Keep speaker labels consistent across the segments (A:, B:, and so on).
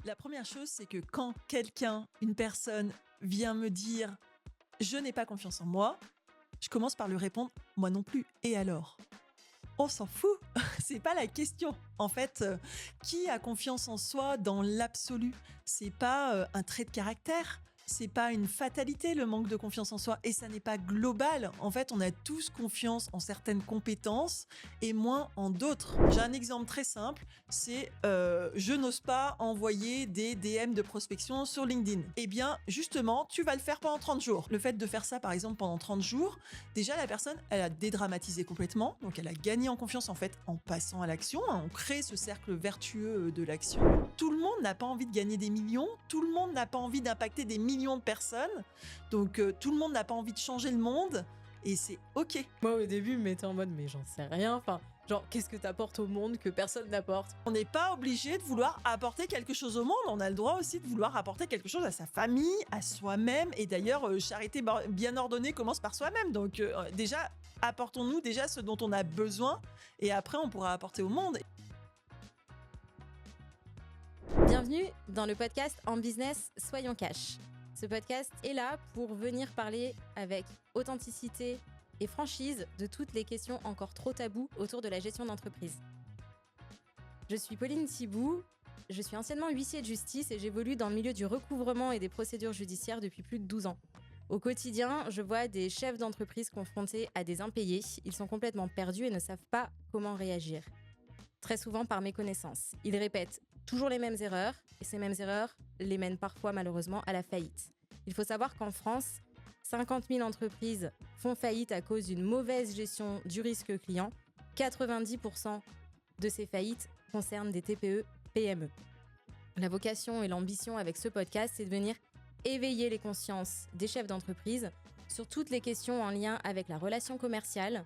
A: La première chose, c'est que quand une personne vient me dire: «Je n'ai pas confiance en moi», je commence par lui répondre: «Moi non plus, et alors?» On s'en fout, c'est pas la question. En fait, qui a confiance en soi dans l'absolu? C'est pas, un trait de caractère, c'est pas une fatalité le manque de confiance en soi et ça n'est pas global. En fait, on a tous confiance en certaines compétences et moins en d'autres. J'ai un exemple très simple, c'est, je n'ose pas envoyer des DM de prospection sur LinkedIn. Eh bien, justement, tu vas le faire pendant 30 jours. Le fait de faire ça, par exemple, pendant 30 jours, déjà, la personne, elle a dédramatisé complètement, donc elle a gagné en confiance en fait en passant à l'action, hein. On crée ce cercle vertueux de l'action. Tout le monde n'a pas envie de gagner des millions, tout le monde n'a pas envie d'impacter des millions de personnes, donc tout le monde n'a pas envie de changer le monde, et c'est ok.
B: Moi, au début, je me mettais en mode, mais j'en sais rien. Enfin, genre, qu'est-ce que t'apportes au monde que personne n'apporte?
A: On n'est pas obligé de vouloir apporter quelque chose au monde, on a le droit aussi de vouloir apporter quelque chose à sa famille, à soi-même, et d'ailleurs, charité bien ordonnée commence par soi-même, donc déjà, apportons-nous déjà ce dont on a besoin, et après on pourra apporter au monde.
B: Bienvenue dans le podcast En Business, Soyons Cash. Ce podcast est là pour venir parler avec authenticité et franchise de toutes les questions encore trop tabous autour de la gestion d'entreprise. Je suis Pauline Thibou, je suis anciennement huissier de justice et j'évolue dans le milieu du recouvrement et des procédures judiciaires depuis plus de 12 ans. Au quotidien, je vois des chefs d'entreprise confrontés à des impayés. Ils sont complètement perdus et ne savent pas comment réagir. Très souvent par méconnaissance. Ils répètent toujours les mêmes erreurs et ces mêmes erreurs les mènent parfois malheureusement à la faillite. Il faut savoir qu'en France, 50 000 entreprises font faillite à cause d'une mauvaise gestion du risque client. 90% de ces faillites concernent des TPE, PME. La vocation et l'ambition avec ce podcast, c'est de venir éveiller les consciences des chefs d'entreprise sur toutes les questions en lien avec la relation commerciale,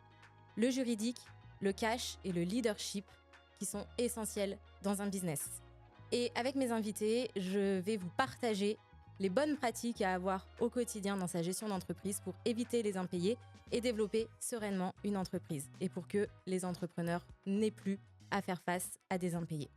B: le juridique, le cash et le leadership qui sont essentiels dans un business. Et avec mes invités, je vais vous partager les bonnes pratiques à avoir au quotidien dans sa gestion d'entreprise pour éviter les impayés et développer sereinement une entreprise et pour que les entrepreneurs n'aient plus à faire face à des impayés.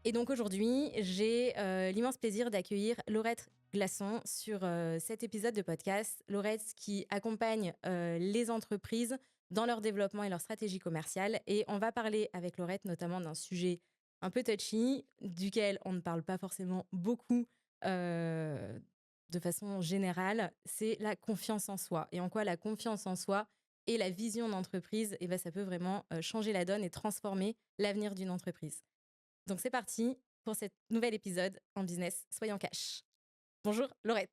B: Et donc aujourd'hui, j'ai l'immense plaisir d'accueillir Laurette Glaçon sur cet épisode de podcast. Laurette qui accompagne les entreprises dans leur développement et leur stratégie commerciale. Et on va parler avec Laurette notamment d'un sujet un peu touchy, duquel on ne parle pas forcément beaucoup de façon générale, c'est la confiance en soi. Et en quoi la confiance en soi et la vision d'entreprise, eh ben, ça peut vraiment changer la donne et transformer l'avenir d'une entreprise. Donc c'est parti pour cet nouvel épisode en business Soyons Cash. Bonjour Laurette.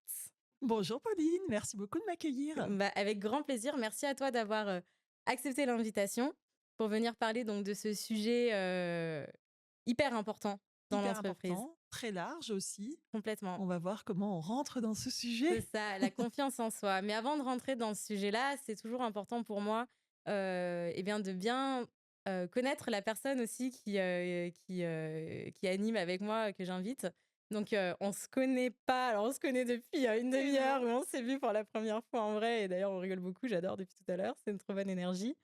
A: Bonjour Pauline, merci beaucoup de m'accueillir.
B: Avec grand plaisir, merci à toi d'avoir accepté l'invitation pour venir parler donc de ce sujet hyper important dans
A: Hyper
B: l'entreprise.
A: important, très large aussi.
B: Complètement.
A: On va voir comment on rentre dans ce sujet.
B: C'est ça, la confiance en soi. Mais avant de rentrer dans ce sujet-là, c'est toujours important pour moi eh bien de bien connaître la personne aussi qui anime avec moi, que j'invite. Donc, on se connaît pas. Alors, on se connaît depuis une demi-heure où on s'est vu pour la première fois en vrai. Et d'ailleurs, on rigole beaucoup. J'adore depuis tout à l'heure. C'est une trop bonne énergie.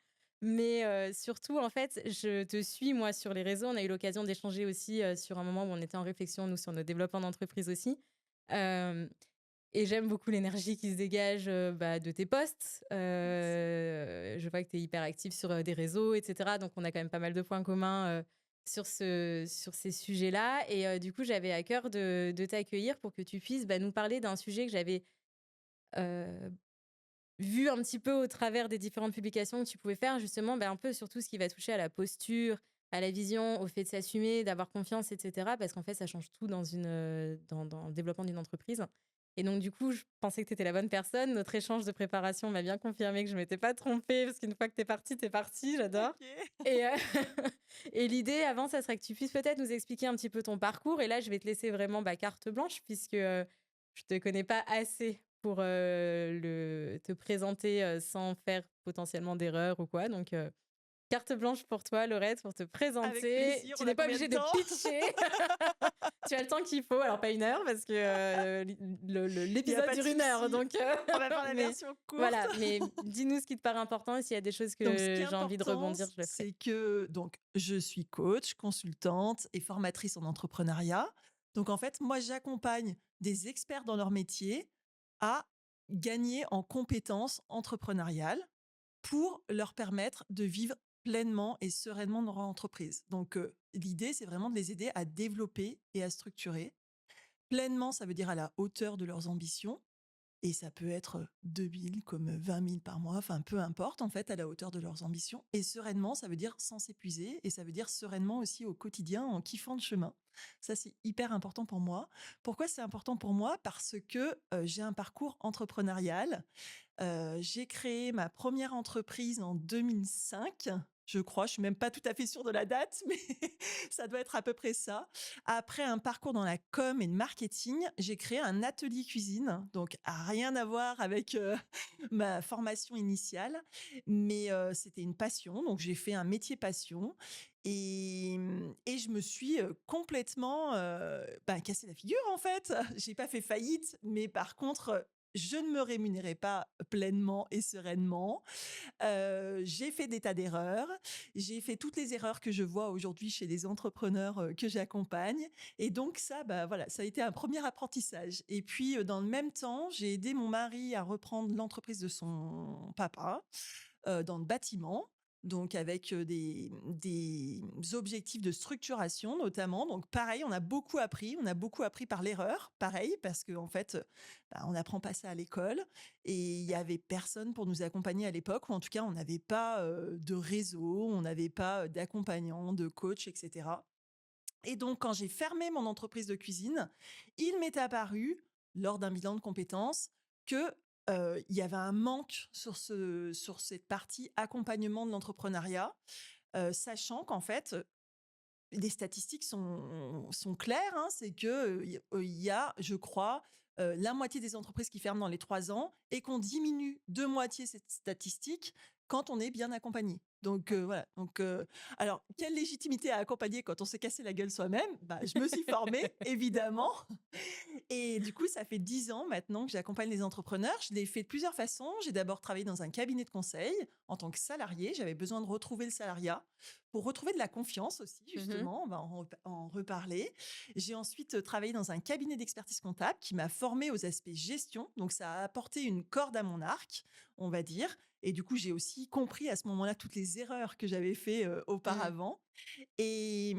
B: Mais surtout, en fait, je te suis, moi, sur les réseaux. On a eu l'occasion d'échanger aussi sur un moment où on était en réflexion, nous, sur nos développements d'entreprise aussi. Euh, et j'aime beaucoup l'énergie qui se dégage de tes posts. Je vois que tu es hyper active sur des réseaux, etc. Donc, on a quand même pas mal de points communs sur ces sujets-là. Et du coup, j'avais à cœur de t'accueillir pour que tu puisses nous parler d'un sujet que j'avais euh, vu un petit peu au travers des différentes publications que tu pouvais faire, justement, un peu sur tout ce qui va toucher à la posture, à la vision, au fait de s'assumer, d'avoir confiance, etc. Parce qu'en fait, ça change tout dans le développement d'une entreprise. Et donc, du coup, je pensais que tu étais la bonne personne. Notre échange de préparation m'a bien confirmé que je ne m'étais pas trompée, parce qu'une fois que tu es partie, j'adore.
A: Ok.
B: Et, et l'idée, avant, ça serait que tu puisses peut-être nous expliquer un petit peu ton parcours. Et là, je vais te laisser vraiment carte blanche, puisque je ne te connais pas assez pour te présenter sans faire potentiellement d'erreur ou quoi. Donc, carte blanche pour toi, Laurette, pour te présenter.
A: Avec plaisir.
B: Tu n'es pas obligée de pitcher. Tu as le temps qu'il faut. Alors, pas 1 heure, parce que l'épisode dure 1 heure. Donc,
A: on va faire la version courte.
B: Voilà, mais dis-nous ce qui te paraît important. Et s'il y a des choses que j'ai envie de rebondir, je le ferai.
A: C'est que donc, je suis coach, consultante et formatrice en entrepreneuriat. Donc en fait, moi, j'accompagne des experts dans leur métier à gagner en compétences entrepreneuriales pour leur permettre de vivre pleinement et sereinement dans leur entreprise. Donc l'idée, c'est vraiment de les aider à développer et à structurer. Pleinement, ça veut dire à la hauteur de leurs ambitions. Et ça peut être 2 000 comme 20 000 par mois, enfin peu importe en fait, à la hauteur de leurs ambitions. Et sereinement, ça veut dire sans s'épuiser et ça veut dire sereinement aussi au quotidien en kiffant le chemin. Ça, c'est hyper important pour moi. Pourquoi c'est important pour moi? Parce que j'ai un parcours entrepreneurial. J'ai créé ma première entreprise en 2005, je crois. Je suis même pas tout à fait sûre de la date, mais ça doit être à peu près ça. Après un parcours dans la com et le marketing, j'ai créé un atelier cuisine, donc à rien à voir avec, ma formation initiale, mais c'était une passion, donc j'ai fait un métier passion et je me suis, complètement, cassé la figure, en fait. J'ai pas fait faillite, mais par contre, je ne me rémunérais pas pleinement et sereinement. J'ai fait des tas d'erreurs. J'ai fait toutes les erreurs que je vois aujourd'hui chez les entrepreneurs, que j'accompagne et donc ça, bah, voilà, ça a été un premier apprentissage et puis, dans le même temps, j'ai aidé mon mari à reprendre l'entreprise de son papa, dans le bâtiment, donc avec, des objectifs de structuration notamment. Donc pareil, on a beaucoup appris par l'erreur, pareil, parce qu'en fait, on n'apprend pas ça à l'école et il y avait personne pour nous accompagner à l'époque ou en tout cas, on n'avait pas, de réseau, on n'avait pas, d'accompagnant, de coach et cetera et donc quand j'ai fermé mon entreprise de cuisine, il m'est apparu, lors d'un bilan de compétences, que, il y avait un manque sur cette partie accompagnement de l'entrepreneuriat, sachant qu'en fait, les statistiques sont claires, hein. C'est que, il y a, je crois, la moitié des entreprises qui ferment dans les 3 ans et qu'on diminue de moitié cette statistique quand on est bien accompagné. Donc voilà, donc alors quelle légitimité à accompagner quand on s'est cassé la gueule soi-même? Bah, je me suis formée évidemment et du coup, ça fait 10 ans maintenant que j'accompagne les entrepreneurs. Je l'ai fait de plusieurs façons. J'ai d'abord travaillé dans un cabinet de conseil en tant que salarié. J'avais besoin de retrouver le salariat pour retrouver de la confiance aussi,
B: Mmh.
A: justement. On va en reparler. J'ai ensuite travaillé dans un cabinet d'expertise comptable qui m'a formée aux aspects gestion. Donc, ça a apporté une corde à mon arc, on va dire. Et du coup, j'ai aussi compris à ce moment-là toutes les erreurs que j'avais fait
B: Mmh.
A: auparavant. Et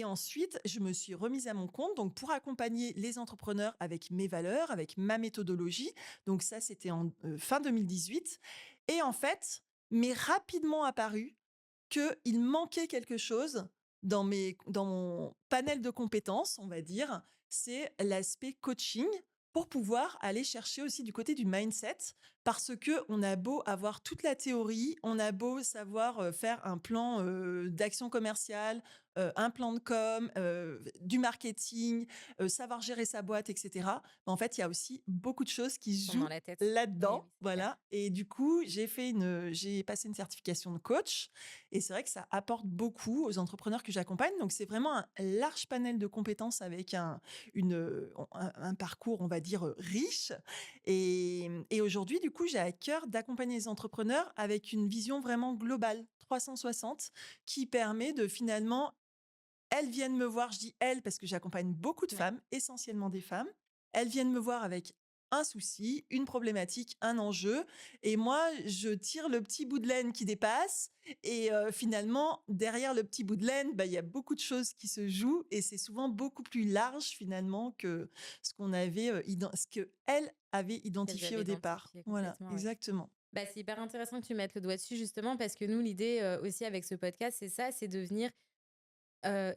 A: ensuite, je me suis remise à mon compte, donc pour accompagner les entrepreneurs avec mes valeurs, avec ma méthodologie. Donc ça, c'était en, fin 2018 et en fait, m'est rapidement apparu qu'il manquait quelque chose dans mon panel de compétences, on va dire, c'est l'aspect coaching pour pouvoir aller chercher aussi du côté du mindset. Parce que on a beau avoir toute la théorie, on a beau savoir, faire un plan, d'action commerciale, un plan de com, du marketing, savoir gérer sa boîte et cetera. Mais en fait, il y a aussi beaucoup de choses qui
B: Sont dans
A: jouent
B: la tête. Eh
A: là-dedans,
B: oui, c'est clair.
A: voilà et du coup, j'ai passé une certification de coach et c'est vrai que ça apporte beaucoup aux entrepreneurs que j'accompagne. Donc, c'est vraiment un large panel de compétences avec un parcours, on va dire, riche. Et aujourd'hui, du coup, j'ai à cœur d'accompagner les entrepreneurs avec une vision vraiment globale, 360, qui permet de finalement, elles viennent me voir, je dis elles parce que j'accompagne beaucoup de
B: Ouais.
A: femmes, essentiellement des femmes. Elles viennent me voir avec un souci, une problématique, un enjeu et moi, je tire le petit bout de laine qui dépasse et finalement, derrière le petit bout de laine, bah, il y a beaucoup de choses qui se jouent et c'est souvent beaucoup plus large finalement que ce qu'elles avaient
B: Qu'elles
A: identifié
B: avaient
A: au départ.
B: identifié
A: Voilà,
B: complètement, ouais.
A: exactement.
B: Bah, c'est hyper intéressant que tu mettes le doigt dessus justement parce que nous, l'idée, aussi avec ce podcast, c'est ça, c'est de venir, heu,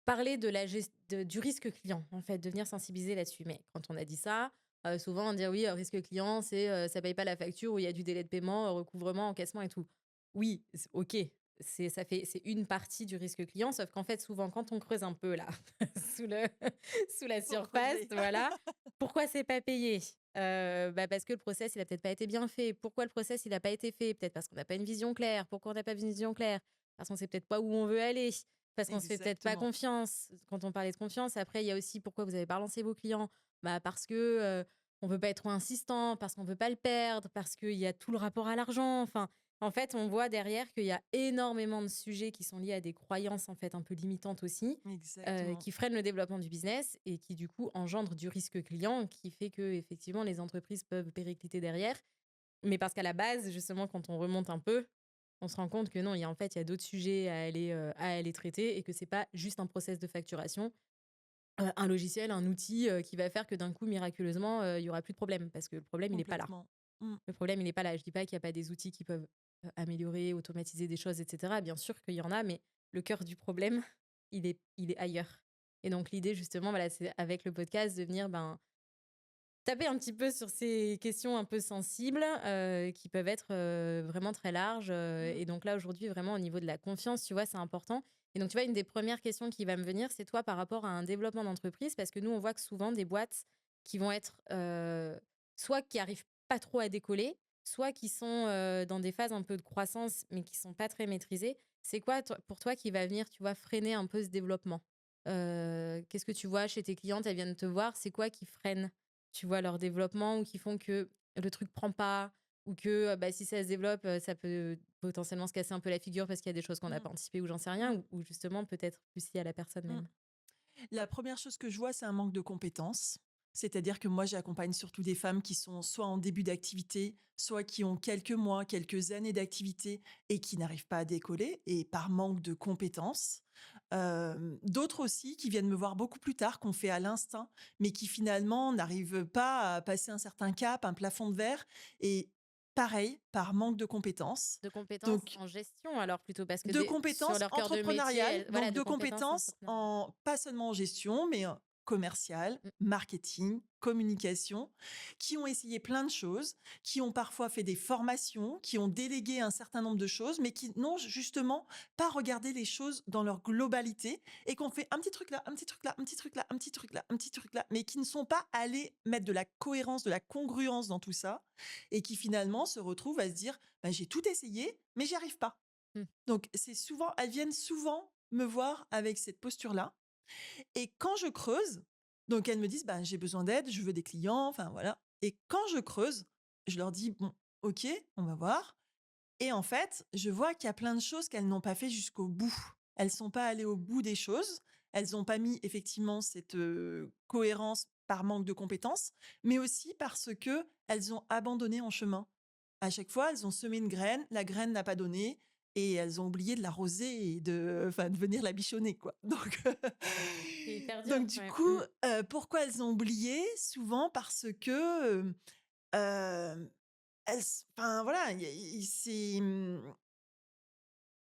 B: parler de la ges de du risque client, en fait, de venir sensibiliser là-dessus. Mais quand on a dit ça, souvent on dit: «Oui, risque client, c'est, ça paye pas la facture ou il y a du délai de paiement, recouvrement, encaissement et tout». Oui, OK, c'est une partie du risque client, sauf qu'en fait, souvent, quand on creuse un peu là, sous le sous la
A: Pour
B: surface,
A: creuser.
B: voilà, pourquoi c'est pas payé? Bah, parce que le process, il a peut-être pas été bien fait. Pourquoi le process, il a pas été fait? Peut-être parce qu'on n'a pas une vision claire. Pourquoi on n'a pas une vision claire? Parce qu'on sait peut-être pas où on veut aller. Parce qu'on se fait peut-être pas
A: Exactement.
B: confiance. Quand on parlait de confiance, après, il y a aussi pourquoi vous avez pas lancé vos clients? Bah, parce que, on veut pas être trop insistant, parce qu'on veut pas le perdre, parce qu'il y a tout le rapport à l'argent. Enfin, En fait, on voit derrière qu'il y a énormément de sujets qui sont liés à des croyances en fait un peu limitantes aussi,
A: Exactement.
B: qui freinent le développement du business et qui du coup engendrent du risque client, qui fait que effectivement les entreprises peuvent péricliter derrière. Mais parce qu'à la base, justement, quand on remonte un peu, on se rend compte que non, il y a d'autres sujets à aller traiter et que c'est pas juste un process de facturation, un logiciel, un outil qui va faire que d'un coup, miraculeusement, il y aura plus de problème parce que le problème, il n'est pas là.
A: Complètement. Mmh.
B: Le problème, il n'est pas là. Je dis pas qu'il y a pas des outils qui peuvent améliorer, automatiser des choses, etc. Bien sûr qu'il y en a, mais le cœur du problème, il est ailleurs. Et donc, l'idée, justement, voilà, c'est avec le podcast de venir ben, taper un petit peu sur ces questions un peu sensibles qui peuvent être vraiment très larges.
A: Mmh.
B: Et donc là, aujourd'hui, vraiment, au niveau de la confiance, tu vois, c'est important. Et donc, tu vois, une des premières questions qui va me venir, c'est toi par rapport à un développement d'entreprise, parce que nous, on voit que souvent, des boîtes qui vont être soit qui arrivent pas trop à décoller, soit qui sont dans des phases un peu de croissance, mais qui sont pas très maîtrisées. C'est quoi, pour toi, qui va venir, tu vois, freiner un peu ce développement? Qu'est-ce que tu vois chez tes clientes? Elles viennent te voir, c'est quoi qui freine, tu vois, leur développement ou qui font que le truc prend pas ou que bah, si ça se développe, ça peut potentiellement se casser un peu la figure parce qu'il y a des choses qu'on n'a
A: Mmh.
B: pas anticipées ou j'en sais rien
A: Mmh.
B: ou justement peut-être plus lié à la personne
A: Mmh.
B: même.
A: La première chose que je vois, c'est un manque de compétences. C'est-à-dire que moi, j'accompagne surtout des femmes qui sont soit en début d'activité, soit qui ont quelques mois, quelques années d'activité et qui n'arrivent pas à décoller et par manque de compétences. D'autres aussi qui viennent me voir beaucoup plus tard, qu'on fait à l'instinct, mais qui finalement n'arrivent pas à passer un certain cap, un plafond de verre et pareil, par manque de compétences.
B: De compétences
A: Donc
B: en gestion alors plutôt parce que
A: de
B: sur
A: compétences
B: leur cœur de métier,
A: entrepreneuriales,
B: voilà,
A: donc
B: de
A: de
B: compétences
A: compétences
B: entrepreneuriales.
A: en pas seulement en gestion, mais commercial,
B: Mm,
A: marketing, communication, qui ont essayé plein de choses, qui ont parfois fait des formations, qui ont délégué un certain nombre de choses, mais qui n'ont justement pas regardé les choses dans leur globalité et qu'on fait un petit truc là, un petit truc là, un petit truc là, un petit truc là, un petit truc là, mais qui ne sont pas allés mettre de la cohérence, de la congruence dans tout ça et qui finalement se retrouvent à se dire, bah, j'ai tout essayé, mais j'y arrive pas.
B: mm,
A: Donc c'est souvent elles viennent souvent me voir avec cette posture-là et quand je creuse, donc elles me disent: «Bah, j'ai besoin d'aide, je veux des clients», enfin voilà et quand je creuse, je leur dis: «Bon, OK, on va voir» et en fait, je vois qu'il y a plein de choses qu'elles n'ont pas fait jusqu'au bout. Elles sont pas allées au bout des choses. Elles ont pas mis effectivement cette, cohérence par manque de compétences, mais aussi parce que elles ont abandonné en chemin. À chaque fois, elles ont semé une graine, la graine n'a pas donné et elles ont oublié de l'arroser et de venir la bichonner, quoi. Donc
B: c'est hyper dur,
A: donc du
B: ouais.
A: coup, pourquoi elles ont oublié? Souvent parce que, elles s enfin voilà, il y a i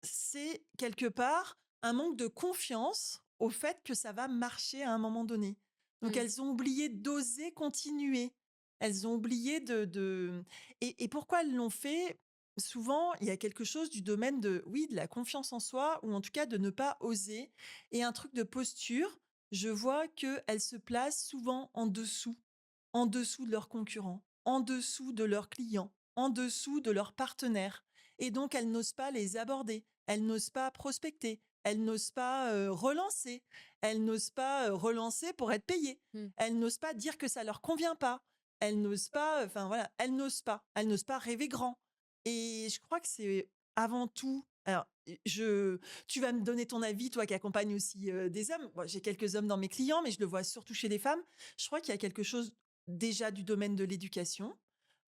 A: c'est quelque part un manque de confiance au fait que ça va marcher à un moment donné. Donc
B: Mm,
A: elles ont oublié d'oser continuer. Elles ont oublié de et pourquoi elles l'ont fait? Souvent, il y a quelque chose du domaine de oui, de la confiance en soi ou en tout cas de ne pas oser et un truc de posture. Je vois qu'elles se placent souvent en dessous de leurs concurrents, en dessous de leurs clients, en dessous de leurs partenaires et donc elles n'osent pas les aborder. Elles n'osent pas prospecter, elles n'osent pas, relancer, elles n'osent pas, relancer pour être payées.
B: mm.
A: Elles n'osent pas dire que ça leur convient pas. Elles n'osent pas, enfin voilà, elles n'osent pas. Elles n'osent pas rêver grand et je crois que c'est avant tout alors, je tu vas me donner ton avis, toi qui accompagnes aussi, des hommes. Moi, j'ai quelques hommes dans mes clients, mais je le vois surtout chez les femmes. Je crois qu'il y a quelque chose déjà du domaine de l'éducation.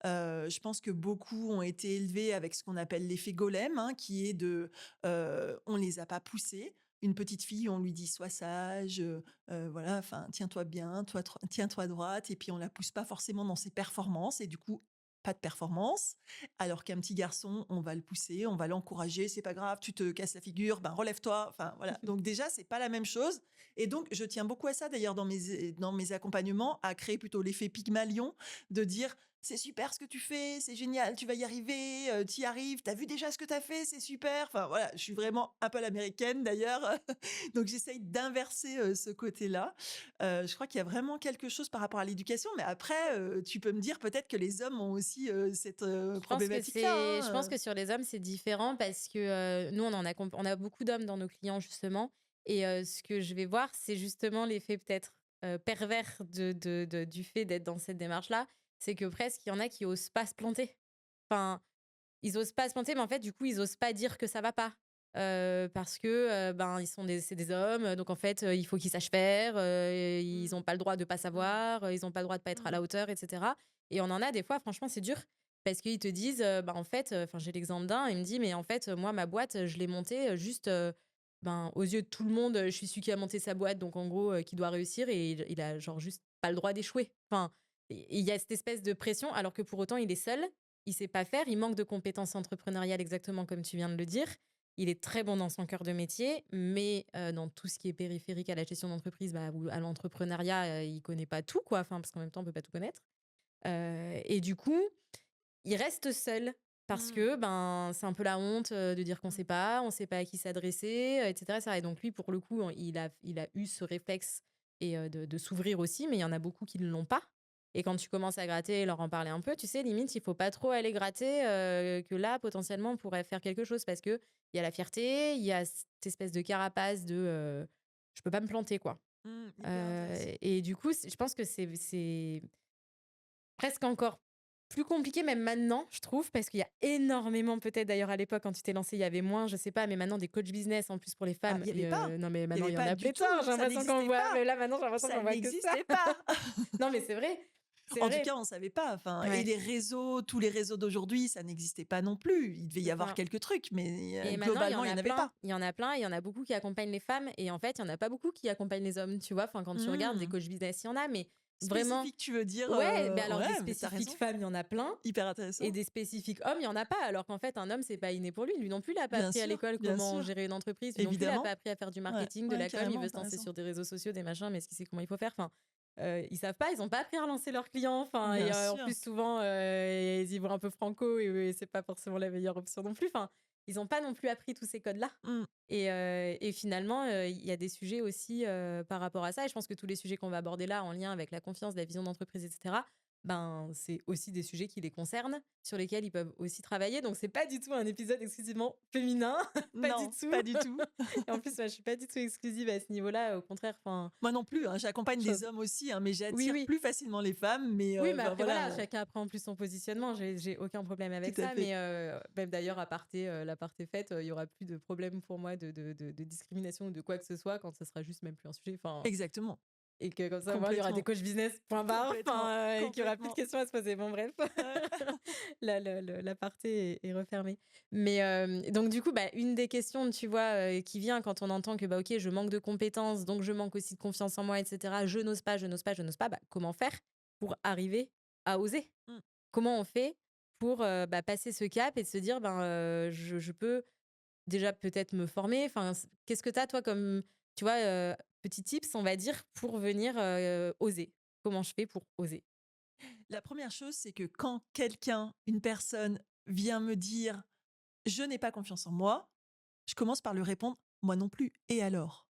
A: Je pense que beaucoup ont été élevés avec ce qu'on appelle l'effet golem, hein, qui est de, on les a pas poussés. Une petite fille, on lui dit: «Sois sage, voilà, enfin, tiens-toi bien, tiens-toi droite» et puis on la pousse pas forcément dans ses performances et du coup, pas de performance. Alors qu'un petit garçon, on va le pousser, on va l'encourager: «C'est pas grave, tu te casses la figure, ben relève-toi». Enfin voilà, donc déjà, c'est pas la même chose et donc je tiens beaucoup à ça d'ailleurs dans mes accompagnements, à créer plutôt l'effet Pygmalion, de dire: «C'est super ce que tu fais, c'est génial, tu vas y arriver, tu y arrives, tu as vu déjà ce que tu as fait, c'est super». Enfin voilà, je suis vraiment un peu l'américaine d'ailleurs, donc j'essaye d'inverser, ce côté-là. Je crois qu'il y a vraiment quelque chose par rapport à l'éducation, mais après, tu peux me dire peut-être que les hommes ont aussi, cette, problématique-là,
B: Je
A: hein,
B: pense que sur les hommes, c'est différent parce que nous, on a beaucoup d'hommes dans nos clients justement et ce que je vais voir, c'est justement l'effet peut-être, pervers du fait d'être dans cette démarche-là. C'est que presque, il y en a qui osent pas se planter. Enfin, ils osent pas se planter, mais en fait, du coup, ils osent pas dire que ça va pas. Parce que, ben, c'est des hommes, donc en fait, il faut qu'ils sachent faire, ils
A: Mmh.
B: ont pas le droit de pas
A: Mmh.
B: savoir, ils ont pas le droit de pas être à
A: Mmh.
B: la hauteur et cetera et on en a des fois, franchement, c'est dur parce qu'ils te disent, bah, en fait, enfin, j'ai l'exemple d'un, il me dit: «Mais en fait, moi, ma boîte, je l'ai montée, juste, ben, aux yeux de tout le monde, je suis celui qui a monté sa boîte, donc en gros, qui doit réussir et il a genre juste pas le droit d'échouer». Enfin, et il y a cette espèce de pression alors que pour autant, il est seul, il sait pas faire, il manque de compétences entrepreneuriales exactement comme tu viens de le dire. Il est très bon dans son cœur de métier, mais dans tout ce qui est périphérique à la gestion d'entreprise, bah, ou à l'entrepreneuriat, il connaît pas tout, quoi. Enfin, parce qu'en même temps, on peut pas tout connaître. Et du coup, il reste seul parce
A: Mmh.
B: que, ben, c'est un peu la honte, de dire qu'on
A: Mmh.
B: on sait pas à qui s'adresser, et cetera et donc lui, pour le coup, il a eu ce réflexe et de s'ouvrir aussi, mais il y en a beaucoup qui ne l'ont pas et quand tu commences à gratter et leur en parler un peu, tu sais, limite, il faut pas trop aller gratter, que là, potentiellement, on pourrait faire quelque chose parce que il y a la fierté, il y a cette espèce de carapace de, «Je peux pas me planter», quoi.
A: Mmh. Hyper intéressant.
B: Et du coup, je pense que c'est presque encore plus compliqué même maintenant, je trouve, parce qu'il y a énormément peut-être d'ailleurs à l'époque quand tu t'es lancé, il y avait moins, je sais pas, mais maintenant des coachs business en plus pour les
A: Ah,
B: femmes
A: il y avait pas!
B: non mais
A: Il y
B: maintenant
A: avait
B: il y en
A: pas
B: a
A: du tout,
B: pléthore, j'ai
A: ça
B: l'impression qu'on
A: n'existait
B: voit
A: pas!
B: mais là maintenant j'ai l'impression
A: Ça
B: qu'on voit que ça.
A: n'existait pas!
B: Non mais c'est vrai, c'est
A: En tout
B: vrai.
A: cas, on savait pas, enfin et
B: Ouais,
A: les réseaux, tous les réseaux d'aujourd'hui, ça n'existait pas non plus. Il devait y
B: c'est
A: avoir
B: ça.
A: quelques trucs, mais
B: Et maintenant, il y
A: globalement,
B: en
A: il y
B: a
A: en avait
B: plein.
A: pas.
B: Il y en a plein et il y en a beaucoup qui accompagnent les femmes et en fait, il y en a pas beaucoup qui accompagnent les hommes, tu vois? Enfin, quand tu regardes des
A: Mmh.
B: coachs business, il y en a, mais vraiment
A: Spécifique, tu veux dire,
B: ouais, mais alors
A: ouais,
B: des
A: mais tu
B: spécifiques
A: raison,
B: femmes, il y en a plein.
A: hyper
B: Et
A: intéressant.
B: des spécifiques hommes, il y en a pas, alors qu'en fait, un homme, c'est pas inné pour lui. Lui non plus, il a pas appris à l'école
A: Bien
B: comment
A: sûr,
B: gérer une entreprise. Lui non plus, il a pas
A: évidemment.
B: appris à faire du
A: Ouais,
B: marketing, de
A: ouais,
B: la com. Il veut
A: carrément,
B: se
A: tu
B: lancer
A: raison.
B: sur des réseaux sociaux, des machins, mais est-ce qu'il sait comment il faut faire? Enfin, ils savent pas, ils ont pas appris à relancer leurs clients. Enfin, et
A: Bien
B: en
A: sûr.
B: plus, souvent, ils y vont un peu franco et c'est pas forcément la meilleure option non plus. Enfin, ils ont pas non plus appris tous ces codes-là.
A: Mmh.
B: Et finalement, il y a des sujets aussi par rapport à ça. Et je pense que tous les sujets qu'on va aborder là, en lien avec la confiance, la vision d'entreprise, etc., ben, c'est aussi des sujets qui les concernent, sur lesquels ils peuvent aussi travailler. Donc, c'est pas du tout un épisode exclusivement féminin, pas du
A: Non,
B: tout.
A: pas du tout.
B: Et en plus, moi, je suis pas du tout exclusive à ce niveau-là. Au contraire, enfin,
A: Moi non plus, hein, j'accompagne des
B: chose.
A: hommes aussi, hein, mais
B: Oui,
A: j'attire
B: oui.
A: plus facilement les femmes, mais
B: Oui, mais
A: enfin
B: après, voilà,
A: voilà,
B: chacun apprend en plus son positionnement. J'ai aucun problème
A: tout
B: avec
A: à
B: ça.
A: fait.
B: Mais même d'ailleurs, l'aparté faite, il y aura plus de problème pour moi de discrimination ou de quoi que ce soit quand ce sera juste même plus un sujet. Enfin,
A: Exactement,
B: et que comme ça, au moins, il y aura des
A: complètement,
B: coachs business, point barre,
A: complètement,
B: enfin, et qu'il y aura plus de
A: complètement.
B: questions à se poser. Bon, bref,
A: Ouais.
B: l'aparté est refermé. Mais donc, du coup, bah, une des questions, tu vois, qui vient quand on entend que, bah, ok, je manque de compétences, donc je manque aussi de confiance en moi, etc. Je n'ose pas, je n'ose pas, je n'ose pas. Bah, comment faire pour arriver à oser?
A: Mmh.
B: Comment on fait pour bah, passer ce cap et de se dire, ben, je peux déjà peut-être me former. Enfin, qu'est-ce que tu as, toi, comme, tu vois, petit tips, on va dire, pour venir oser? Comment je fais pour oser?
A: La première chose, c'est que quand quelqu'un, une personne vient me dire: «Je n'ai pas confiance en moi», je commence par lui répondre: «Moi non plus, et alors?»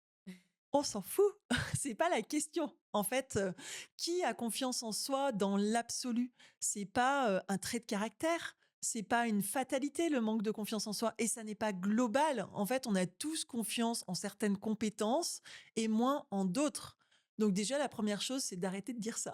A: On s'en fout, c'est pas la question. En fait, qui a confiance en soi dans l'absolu? C'est pas, un trait de caractère, c'est pas une fatalité le manque de confiance en soi et ça n'est pas global. En fait, on a tous confiance en certaines compétences et moins en d'autres. Donc déjà la première chose, c'est d'arrêter de dire ça.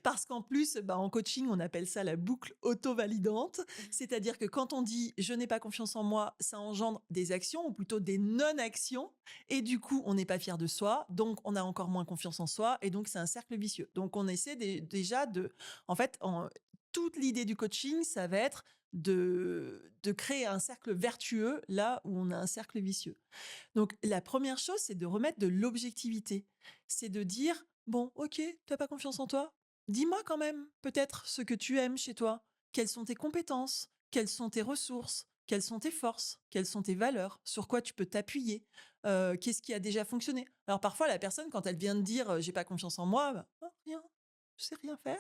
A: Parce qu'en plus, bah, en coaching, on appelle ça la boucle auto-validante. C'est-à-dire que quand on dit: «Je n'ai pas confiance en moi», ça engendre des actions ou plutôt des non-actions et du coup, on n'est pas fier de soi, donc on a encore moins confiance en soi et donc c'est un cercle vicieux. Donc on essaie déjà de en fait, toute l'idée du coaching, ça va être de créer un cercle vertueux là où on a un cercle vicieux. Donc la première chose, c'est de remettre de l'objectivité. C'est de dire: «Bon, OK, tu as pas confiance en toi? Dis-moi quand même, peut-être, ce que tu aimes chez toi. Quelles sont tes compétences? Quelles sont tes ressources? Quelles sont tes forces? Quelles sont tes valeurs? Sur quoi tu peux t'appuyer? Qu'est-ce qui a déjà fonctionné?» Alors parfois la personne quand elle vient de dire, «J'ai pas confiance en moi», bah: «Oh rien, je sais rien faire».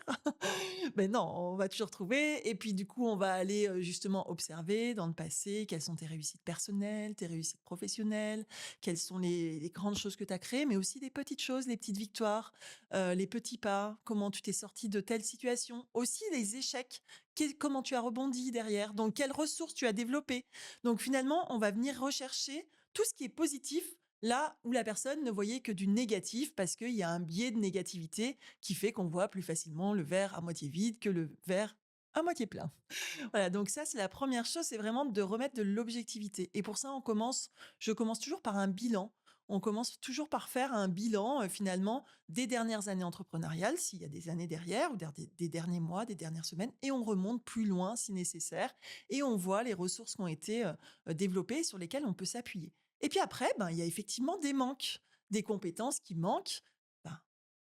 A: Mais non, on va toujours trouver et puis du coup, on va aller, justement observer dans le passé quelles sont tes réussites personnelles, tes réussites professionnelles, quelles sont les grandes choses que tu as créées, mais aussi les petites choses, les petites victoires, les petits pas, comment tu t'es sorti de telle situation. Aussi les échecs, comment tu as rebondi derrière, donc quelles ressources tu as développées. Donc finalement, on va venir rechercher tout ce qui est positif, là où la personne ne voyait que du négatif parce qu'il y a un biais de négativité qui fait qu'on voit plus facilement le verre à moitié vide que le verre à moitié plein. Voilà, donc ça, c'est la première chose, c'est vraiment de remettre de l'objectivité. Et pour ça, je commence toujours par un bilan. On commence toujours par faire un bilan, finalement, des dernières années entrepreneuriales, s'il y a des années derrière, ou des derniers mois, des dernières semaines, et on remonte plus loin si nécessaire, et on voit les ressources qui ont été développées, sur lesquelles on peut s'appuyer. Et puis après, ben, il y a effectivement des manques, des compétences qui manquent. Ben,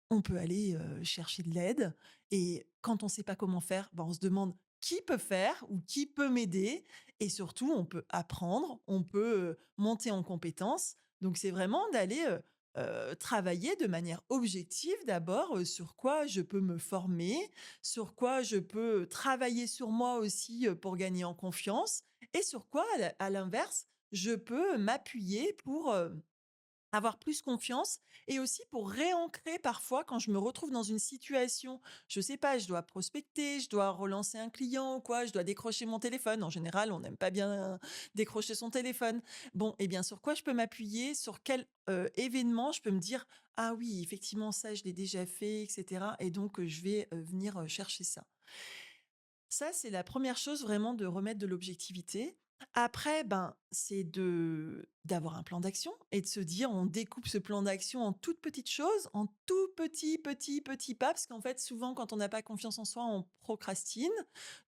A: on peut aller chercher de l'aide, et quand on ne sait pas comment faire, ben, on se demande qui peut faire ou qui peut m'aider, et surtout on peut apprendre, on peut monter en compétences. Donc c'est vraiment d'aller travailler de manière objective d'abord, sur quoi je peux me former, sur quoi je peux travailler sur moi aussi, pour gagner en confiance, et sur quoi à l'inverse je peux m'appuyer pour avoir plus confiance, et aussi pour réancrer parfois quand je me retrouve dans une situation, je sais pas, je dois prospecter, je dois relancer un client ou quoi, je dois décrocher mon téléphone. En général, on n'aime pas bien décrocher son téléphone. Bon, et bien sur quoi je peux m'appuyer, sur quel événement je peux me dire: «Ah oui, effectivement, ça, je l'ai déjà fait», et cetera, et donc je vais venir chercher ça. Ça, c'est la première chose, vraiment, de remettre de l'objectivité. Après, ben, c'est de d'avoir un plan d'action, et de se dire: on découpe ce plan d'action en toutes petites choses, en tout petits pas, parce qu'en fait, souvent, quand on n'a pas confiance en soi, on procrastine.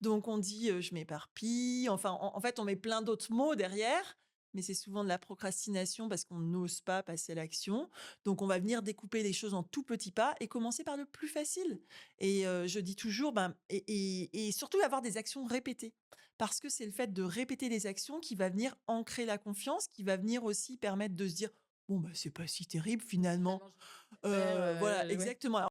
A: Donc on dit, «Je m'éparpille», enfin, en fait, on met plein d'autres mots derrière, mais c'est souvent de la procrastination parce qu'on n'ose pas passer à l'action. Donc on va venir découper les choses en tout petits pas et commencer par le plus facile. Et je dis toujours, ben, et surtout avoir des actions répétées. Parce que c'est le fait de répéter les actions qui va venir ancrer la confiance, qui va venir aussi permettre de se dire: «Bon, bah, c'est pas si terrible finalement».
B: Finalement, je vais faire,
A: Voilà,
B: ouais.
A: exactement.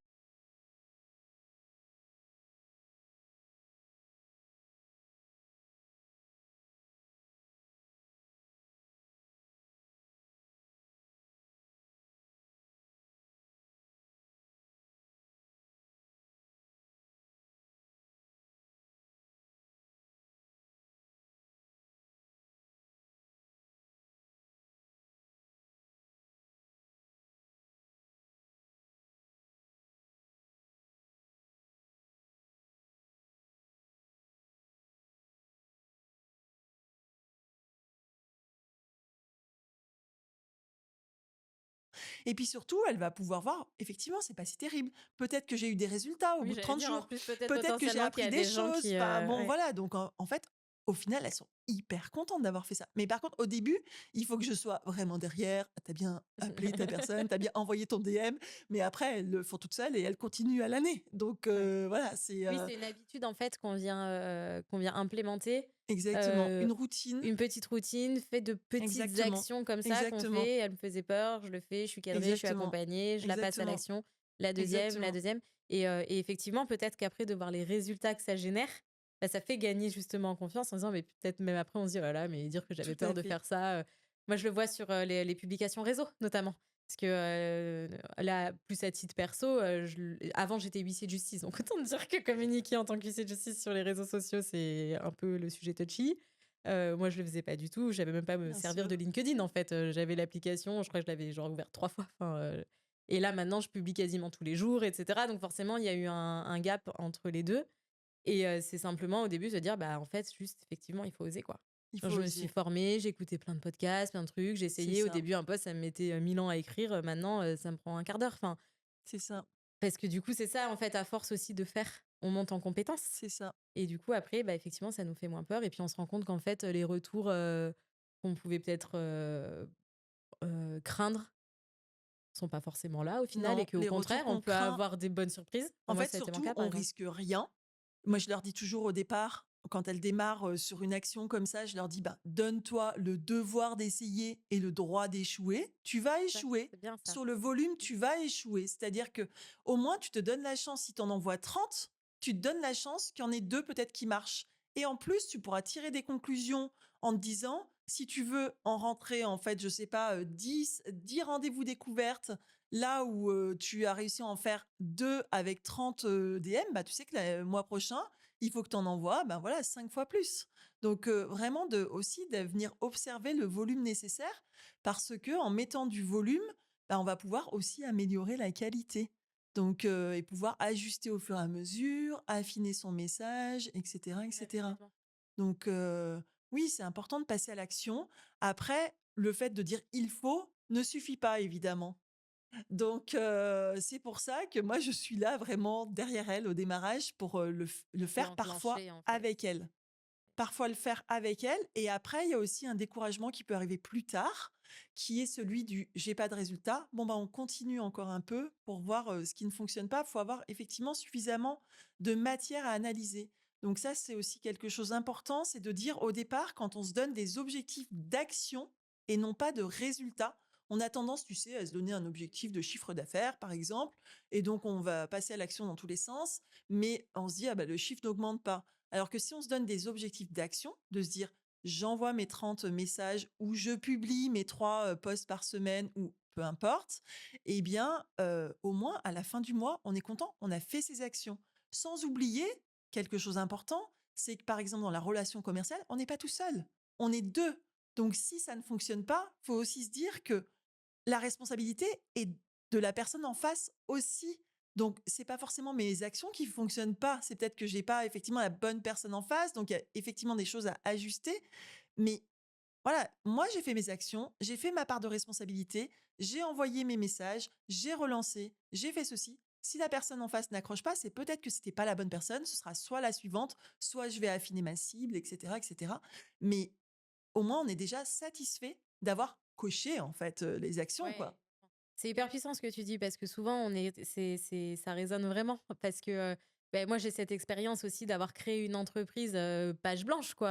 A: Et puis surtout, elle va pouvoir voir, effectivement, c'est pas si terrible. Peut-être que j'ai eu des résultats au
B: Oui,
A: bout de
B: j'allais
A: 30
B: dire en
A: jours.
B: plus peut-être
A: Peut-être que j'ai
B: potentiellement qu'il y
A: appris
B: a
A: des
B: des gens
A: choses.
B: qui,
A: Enfin bon,
B: ouais.
A: voilà. Donc en fait, au final, elles sont hyper contentes d'avoir fait ça. Mais par contre, au début, il faut que je sois vraiment derrière. Tu as bien appelé ta personne, tu as bien envoyé ton DM. Mais après, elles le font toutes seules et elles continuent à l'année. Donc
B: Ouais.
A: voilà, c'est
B: Oui, c'est une habitude en fait qu'on vient implémenter,
A: exactement
B: heu,
A: une routine.
B: une petite routine, fait de petites
A: Exactement.
B: actions comme ça qu'on
A: Exactement.
B: fait. Elle me faisait peur, je le fais, je suis cadrée, je suis
A: Exactement.
B: accompagnée, je la passe à
A: Exactement.
B: l'action, la
A: Exactement.
B: deuxième et effectivement peut-être qu'après de voir les résultats que ça génère, bah, ça fait gagner justement en confiance en disant mais peut-être même après on se dit: «Oh là là, mais dire que j'avais
A: Tout
B: peur
A: à
B: de
A: fait.
B: faire ça», moi je le vois sur, les publications réseau notamment. Parce que, là, plus à titre perso, avant j'étais huissier de justice, donc autant dire que communiquer en tant qu'huissier de justice sur les réseaux sociaux, c'est un peu le sujet touchy. Moi je le faisais pas du tout, j'avais même pas à me
A: Bien
B: servir
A: sûr.
B: de LinkedIn en fait, j'avais l'application, je crois que je l'avais genre ouvert 3 fois, enfin, et là maintenant je publie quasiment tous les jours et cetera, donc forcément il y a eu un gap entre les 2 et c'est simplement au début se dire: «Bah, en fait juste effectivement il faut oser quoi».
A: Il faut
B: Je me suis
A: oser.
B: formée, j'ai écouté plein de podcasts, plein de trucs, j'ai
A: C'est
B: essayé. Au
A: ça.
B: début un post ça me mettait, 1000 ans à écrire, maintenant, ça me prend un quart d'heure, enfin,
A: C'est ça.
B: parce que du coup c'est ça en fait à force aussi de faire, on monte en compétences
A: C'est ça.
B: et du coup après, bah, effectivement ça nous fait moins peur et puis on se rend compte qu'en fait, les retours, qu'on pouvait peut-être, craindre sont pas forcément là au final et
A: Non,
B: qu'au
A: les retours
B: contraire on
A: qu'on
B: peut
A: craint,
B: avoir des bonnes surprises.
A: en
B: Moi
A: fait,
B: ça a été mon
A: surtout,
B: cas par
A: on
B: exemple.
A: risque rien. Moi, je leur dis toujours au départ, quand elles démarrent, sur une action comme ça, je leur dis: «Ben, donne-toi le devoir d'essayer et le droit d'échouer. Tu vas
B: Ouais,
A: échouer.
B: c'est bien ça.
A: Sur le volume, tu vas échouer». C'est-à-dire que au moins, tu te donnes la chance, si tu en envoies 30, tu te donnes la chance qu'il y en ait 2 peut-être qui marchent, et en plus, tu pourras tirer des conclusions en te disant, si tu veux en rentrer, en fait, je sais pas, 10 rendez-vous découvertes, là où, tu as réussi à en faire 2 avec 30 DM, bah, tu sais que le mois prochain, il faut que tu en envoies, ben, voilà, 5 fois plus. Donc vraiment de venir observer le volume nécessaire, parce que en mettant du volume, bah, on va pouvoir aussi améliorer la qualité. Donc, et pouvoir ajuster au fur et à mesure, affiner son message, etc.,
B: Ouais,
A: etc.
B: complètement.
A: Donc, oui, c'est important de passer à l'action. Après, le fait de dire il faut ne suffit pas, évidemment. Donc, c'est pour ça que moi, je suis là vraiment derrière elle au démarrage pour le
B: Pour
A: faire parfois
B: enclencher, en fait.
A: avec elle. Parfois le faire avec elle. Et après, il y a aussi un découragement qui peut arriver plus tard, qui est celui du j'ai pas de résultat. Bon, bah, on continue encore un peu pour voir ce qui ne fonctionne pas. Il faut avoir effectivement suffisamment de matière à analyser. Donc, ça, c'est aussi quelque chose d'important, c'est de dire au départ, quand on se donne des objectifs d'action et non pas de résultats, on a tendance, tu sais, à se donner un objectif de chiffre d'affaires, par exemple, et donc on va passer à l'action dans tous les sens, mais on se dit, ah bah, le chiffre n'augmente pas. Alors que si on se donne des objectifs d'action, de se dire j'envoie mes 30 messages ou je publie mes 3 posts par semaine ou peu importe, eh bien, au moins à la fin du mois, on est content, on a fait ses actions. Sans oublier quelque chose d'important, c'est que par exemple dans la relation commerciale, on n'est pas tout seul, on est 2. Donc si ça ne fonctionne pas, faut aussi se dire que la responsabilité est de la personne en face aussi. Donc, c'est pas forcément mes actions qui fonctionnent pas. C'est peut-être que j'ai pas effectivement la bonne personne en face. Donc, il y a effectivement des choses à ajuster. Mais voilà, moi, j'ai fait mes actions, j'ai fait ma part de responsabilité, j'ai envoyé mes messages, j'ai relancé, j'ai fait ceci. Si la personne en face n'accroche pas, c'est peut-être que c'était pas la bonne personne. Ce sera soit la suivante, soit je vais affiner ma cible, etc., etc. Mais au moins, on est déjà satisfait d'avoir coché en fait les actions,
B: Ouais.
A: quoi.
B: C'est hyper puissant ce que tu dis parce que souvent ça résonne vraiment parce que moi j'ai cette expérience aussi d'avoir créé une entreprise page blanche quoi.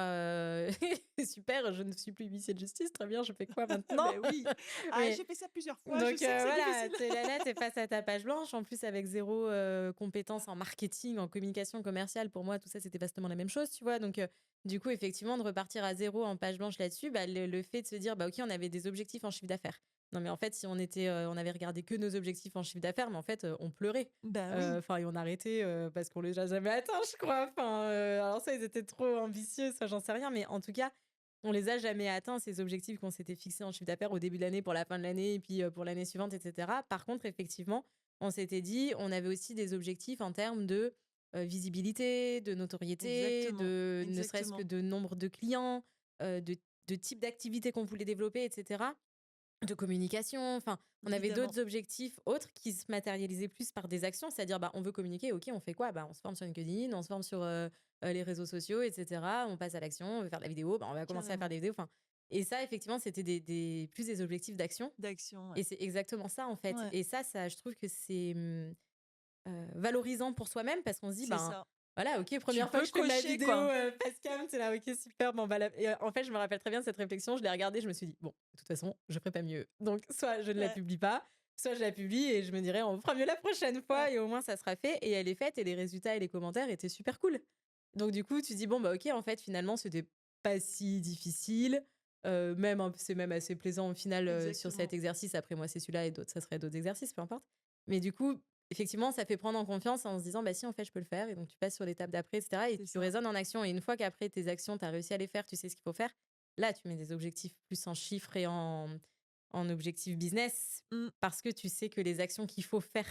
B: Super, je ne suis plus huissier de justice, très bien, je fais quoi maintenant?
A: Ben oui. Ah,
B: Mais
A: j'ai fait ça plusieurs fois, je
B: donc
A: sais que c'est
B: voilà,
A: difficile.
B: tu es là, tu es face à ta page blanche en plus avec zéro compétence en marketing, en communication commerciale. Pour moi, tout ça c'était vastement la même chose, tu vois? Donc du coup, effectivement, de repartir à zéro en page blanche là-dessus, bah, le fait de se dire: «Bah, OK, on avait des objectifs en chiffre d'affaires». Non, mais en fait, si on avait regardé que nos objectifs en chiffre d'affaires, mais en fait, on pleurait.
A: Ben oui.
B: Enfin et on arrêtait, parce qu'on les a jamais atteints, je crois. Enfin, alors ça, ils étaient trop ambitieux, ça, j'en sais rien, mais en tout cas, on les a jamais atteints, ces objectifs qu'on s'était fixés en chiffre d'affaires au début de l'année, pour la fin de l'année et puis, pour l'année suivante et cetera. Par contre, effectivement, on s'était dit, on avait aussi des objectifs en termes de, visibilité, de notoriété,
A: Exactement,
B: de ne serait-ce que
A: exactement.
B: de nombre de clients, de type d'activité qu'on voulait développer et cetera. De communication, enfin, on avait
A: Évidemment.
B: d'autres objectifs autres qui se matérialisaient plus par des actions, c'est-à-dire, bah, on veut communiquer, OK, on fait quoi? Bah, on se forme sur LinkedIn, on se forme sur, les réseaux sociaux et cetera. On passe à l'action, on veut faire de la vidéo, bah, on va commencer à faire
A: Carrément.
B: des vidéos, enfin et ça, effectivement, c'était des plus des objectifs d'action
A: D'action, ouais.
B: et c'est exactement ça, en fait
A: Ouais,
B: et ça, je trouve que c'est, valorisant pour soi-même parce qu'on se dit:
A: c'est
B: «Ben,
A: ça.
B: voilà, OK,
A: Tu
B: première fois que
A: peux
B: je fais de la
A: cocher,
B: vidéo,
A: quoi.
B: face cam», tu là: «OK, super, bon, bah, la» et en fait, je me rappelle très bien cette réflexion, je l'ai regardée, je me suis dit: «Bon, de toute façon, je ferai pas mieux. Donc soit je ne la
A: Ouais,
B: publie pas, soit je la publie et je me dirai: "On fera mieux la prochaine fois"
A: ouais.
B: et au moins ça sera fait» et elle est faite et les résultats et les commentaires étaient super cool. Donc du coup, tu dis: «Bon, bah, OK, en fait, finalement, c'était pas si difficile». Même un c'est même assez plaisant au final, sur cet
A: Exactement.
B: exercice. Après moi, c'est celui-là et d'autres, ça serait d'autres exercices, peu importe. Mais du coup, effectivement, ça fait prendre en confiance en se disant: «Bah, si, en fait, je peux le faire» et donc tu passes sur l'étape d'après et cetera et
A: C'est
B: tu
A: ça.
B: raisonnes en action et une fois qu'après tes actions, tu as réussi à les faire, tu sais ce qu'il faut faire, là, tu mets des objectifs plus en chiffres et en objectifs business
A: Mmh,
B: parce que tu sais que les actions qu'il faut faire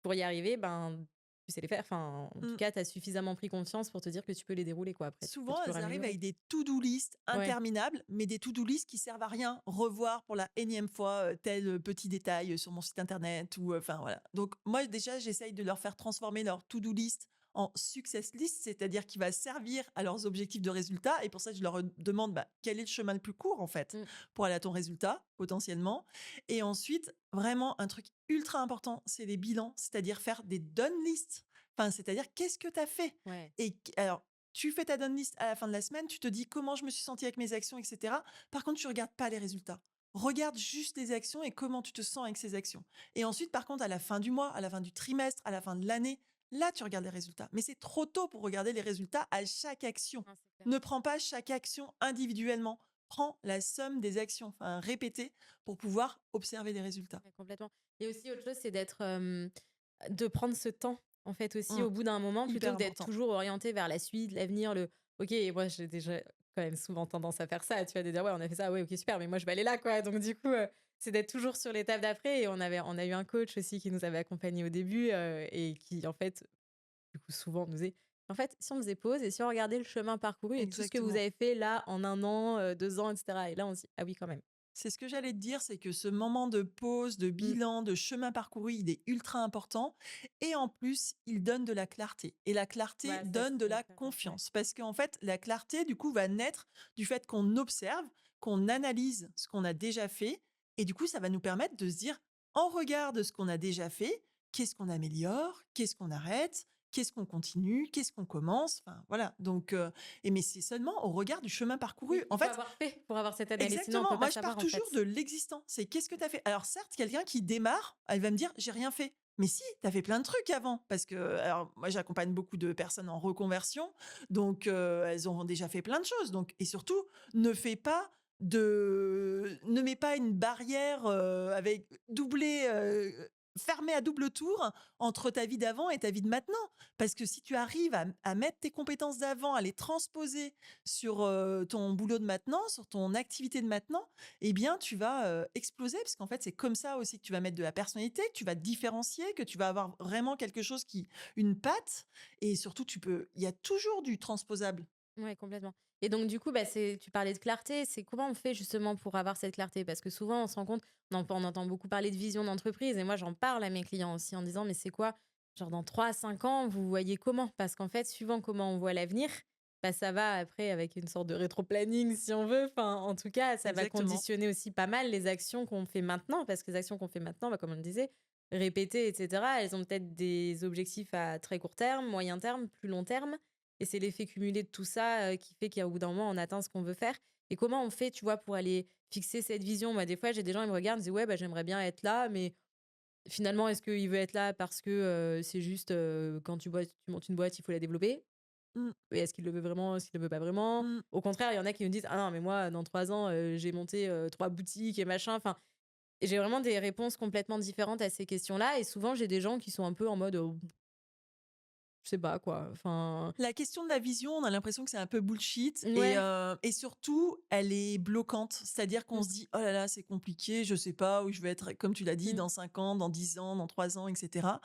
B: pour y arriver, ben, tu sais les faire. Enfin, en tout
A: mmh.
B: cas, tu as suffisamment pris confiance pour te dire que tu peux les dérouler, quoi. Après, tu peux
A: Souvent,
B: toujours
A: elles arrivent
B: améliorer.
A: avec des to-do list
B: Ouais,
A: interminables, mais des to-do list qui servent à rien. Revoir pour la énième fois tel petit détail sur mon site internet ou enfin voilà. Donc moi déjà, j'essaye de leur faire transformer leur to-do list en success list, c'est-à-dire qui va servir à leurs objectifs de résultat. Et pour ça, je leur demande bah, quel est le chemin le plus court en fait
B: mmh,
A: pour aller à ton résultat potentiellement. Et ensuite, vraiment un truc ultra important, c'est les bilans, c'est-à-dire faire des done list. Enfin, c'est-à-dire qu'est-ce que tu as fait
B: ouais,
A: alors tu fais ta done list à la fin de la semaine, tu te dis comment je me suis sentie avec mes actions, et cetera. Par contre, tu regardes pas les résultats. Regarde juste les actions et comment tu te sens avec ces actions. Et ensuite, par contre, à la fin du mois, à la fin du trimestre, à la fin de l'année, là, tu regardes les résultats. Mais c'est trop tôt pour regarder les résultats à chaque action.
B: non, c'est clair.
A: Ne prends pas chaque action individuellement. Prends la somme des actions, enfin répétées, pour pouvoir observer les résultats.
B: Ouais, complètement. Et aussi autre chose, c'est de prendre ce temps, en fait, aussi
A: Mmh,
B: au bout d'un moment, plutôt
A: hyper
B: que d'être
A: important.
B: toujours orienté vers la suite, l'avenir, le OK, moi j'ai déjà quand même souvent tendance à faire ça, tu vois, de dire ouais, on a fait ça, ouais, OK, super, mais moi je vais aller là, quoi. Donc du coup, c'est d'être toujours sur l'étape d'après et on a eu un coach aussi qui nous avait accompagnés au début, et qui en fait, du coup souvent nous disait: «En fait, si on faisait pause et si on regardait le chemin parcouru et tout ce que vous
A: Exactement.
B: avez fait là en 1 an, 2 ans et cetera» et là on se dit: «Ah oui quand même».
A: C'est ce que j'allais te dire, c'est que ce moment de pause, de
B: Mmh.
A: bilan, de chemin parcouru, il est ultra important et en plus, il donne de la clarté et la clarté
B: Bah, ça
A: donne de
B: c'est
A: la
B: clairement ouais.
A: confiance parce qu'en fait, la clarté, du coup, va naître du fait qu'on observe, qu'on analyse ce qu'on a déjà fait et du coup, ça va nous permettre de se dire, en regard de ce qu'on a déjà fait, qu'est-ce qu'on améliore, qu'est-ce qu'on arrête, qu'est-ce qu'on continue, qu'est-ce qu'on commence, enfin voilà. Donc, et mais c'est seulement au regard du chemin parcouru.
B: Oui,
A: En
B: il faut
A: fait,
B: avoir fait pour avoir cette analyse, sinon on
A: exactement.
B: peut
A: Moi,
B: pas
A: je pars
B: savoir en
A: toujours
B: fait.
A: de l'existant. C'est qu'est-ce que tu as fait? Alors certes, quelqu'un qui démarre, elle va me dire: «J'ai rien fait». Mais si, tu as fait plein de trucs avant parce que alors moi, j'accompagne beaucoup de personnes en reconversion, donc elles ont déjà fait plein de choses, donc et surtout, ne mets pas une barrière, avec doublée, fermée à double tour entre ta vie d'avant et ta vie de maintenant. Parce que si tu arrives à mettre tes compétences d'avant, à les transposer sur, ton boulot de maintenant, sur ton activité de maintenant, eh bien, tu vas, exploser parce qu'en fait, c'est comme ça aussi que tu vas mettre de la personnalité, que tu vas te différencier, que tu vas avoir vraiment quelque chose qui une patte et surtout il y a toujours du transposable.
B: Ouais, complètement. Et donc du coup, bah, c'est tu parlais de clarté, c'est comment on fait justement pour avoir cette clarté? Parce que souvent on se rend compte, on entend beaucoup parler de vision d'entreprise et moi j'en parle à mes clients aussi en disant: «Mais c'est quoi, genre dans 3 à 5 ans, vous voyez comment?» parce qu'en fait, suivant comment on voit l'avenir, bah, ça va après avec une sorte de rétro-planning si on veut, enfin en tout cas, ça va
A: Exactement.
B: conditionner aussi pas mal les actions qu'on fait maintenant parce que les actions qu'on fait maintenant, bah, comme on le disait, répétées et cetera, elles ont peut-être des objectifs à très court terme, moyen terme, plus long terme et c'est l'effet cumulé de tout ça, qui fait qu'au bout d'un moment, on atteint ce qu'on veut faire. Et comment on fait, tu vois, pour aller fixer cette vision? Moi, des fois, j'ai des gens, ils me regardent, ils me disent: «Ouais, bah, j'aimerais bien être là», mais finalement, est-ce qu'il veut être là parce que, c'est juste, quand tu montes une boîte, il faut la développer?
A: Mmh,
B: Et est-ce qu'il le veut vraiment? Est-ce qu'il le veut pas vraiment?
A: mmh.
B: Au contraire, il y en a qui me disent: «Ah non, mais moi, dans 3 ans, j'ai monté, 3 boutiques et machin». Enfin, j'ai vraiment des réponses complètement différentes à ces questions-là et souvent, j'ai des gens qui sont un peu en mode, je sais pas quoi, enfin
A: La question de la vision, on a l'impression que c'est un peu bullshit
B: ouais.
A: et surtout, elle est bloquante. C'est-à-dire qu'on
B: Mmh,
A: se dit: «Oh là là, c'est compliqué, je sais pas où je vais être», comme tu l'as dit,
B: mmh.
A: dans 5 ans, dans 10 ans, dans 3 ans et cetera.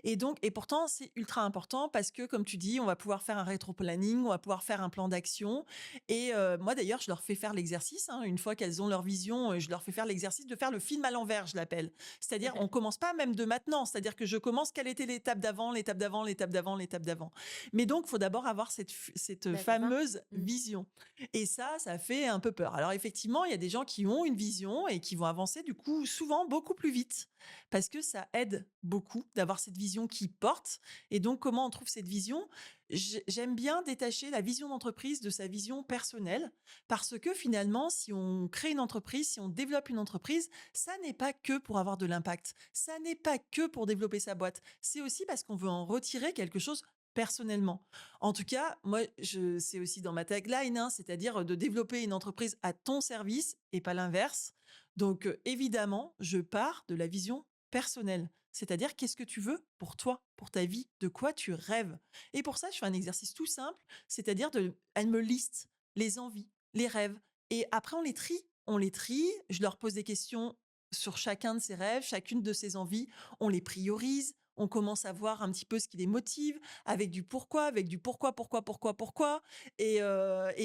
A: Et pourtant, c'est ultra important parce que, comme tu dis, on va pouvoir faire un rétro-planning, on va pouvoir faire un plan d'action et moi, d'ailleurs, je leur fais faire l'exercice, hein, une fois qu'elles ont leur vision, je leur fais faire l'exercice de faire le film à l'envers, je l'appelle. C'est-à-dire, on commence pas même de maintenant, c'est-à-dire que je commence quelle était l'étape d'avant, l'étape d'avant, l'étape d'avant, l'étape d'avant. Mais donc, il faut d'abord avoir cette
B: Bah, c'est ça.
A: fameuse
B: Mmh.
A: vision et ça fait un peu peur. Alors effectivement, il y a des gens qui ont une vision et qui vont avancer, du coup, souvent beaucoup plus vite parce que ça aide beaucoup d'avoir cette vision qui porte. Et donc, comment on trouve cette vision? J'aime bien détacher la vision d'entreprise de sa vision personnelle, parce que finalement, si on crée une entreprise, si on développe une entreprise, ça n'est pas que pour avoir de l'impact, ça n'est pas que pour développer sa boîte, c'est aussi parce qu'on veut en retirer quelque chose personnellement. En tout cas, moi, c'est aussi dans ma tagline, hein, c'est-à-dire de développer une entreprise à ton service et pas l'inverse. Donc, évidemment, je pars de la vision personnelle. C'est-à-dire, qu'est-ce que tu veux pour toi, pour ta vie? De quoi tu rêves? Et pour ça, je fais un exercice tout simple, c'est-à-dire elle me liste les envies, les rêves et après on les trie. On les trie, je leur pose des questions sur chacun de ces rêves, chacune de ces envies, on les priorise, on commence à voir un petit peu ce qui les motive avec du pourquoi, pourquoi, pourquoi, pourquoi et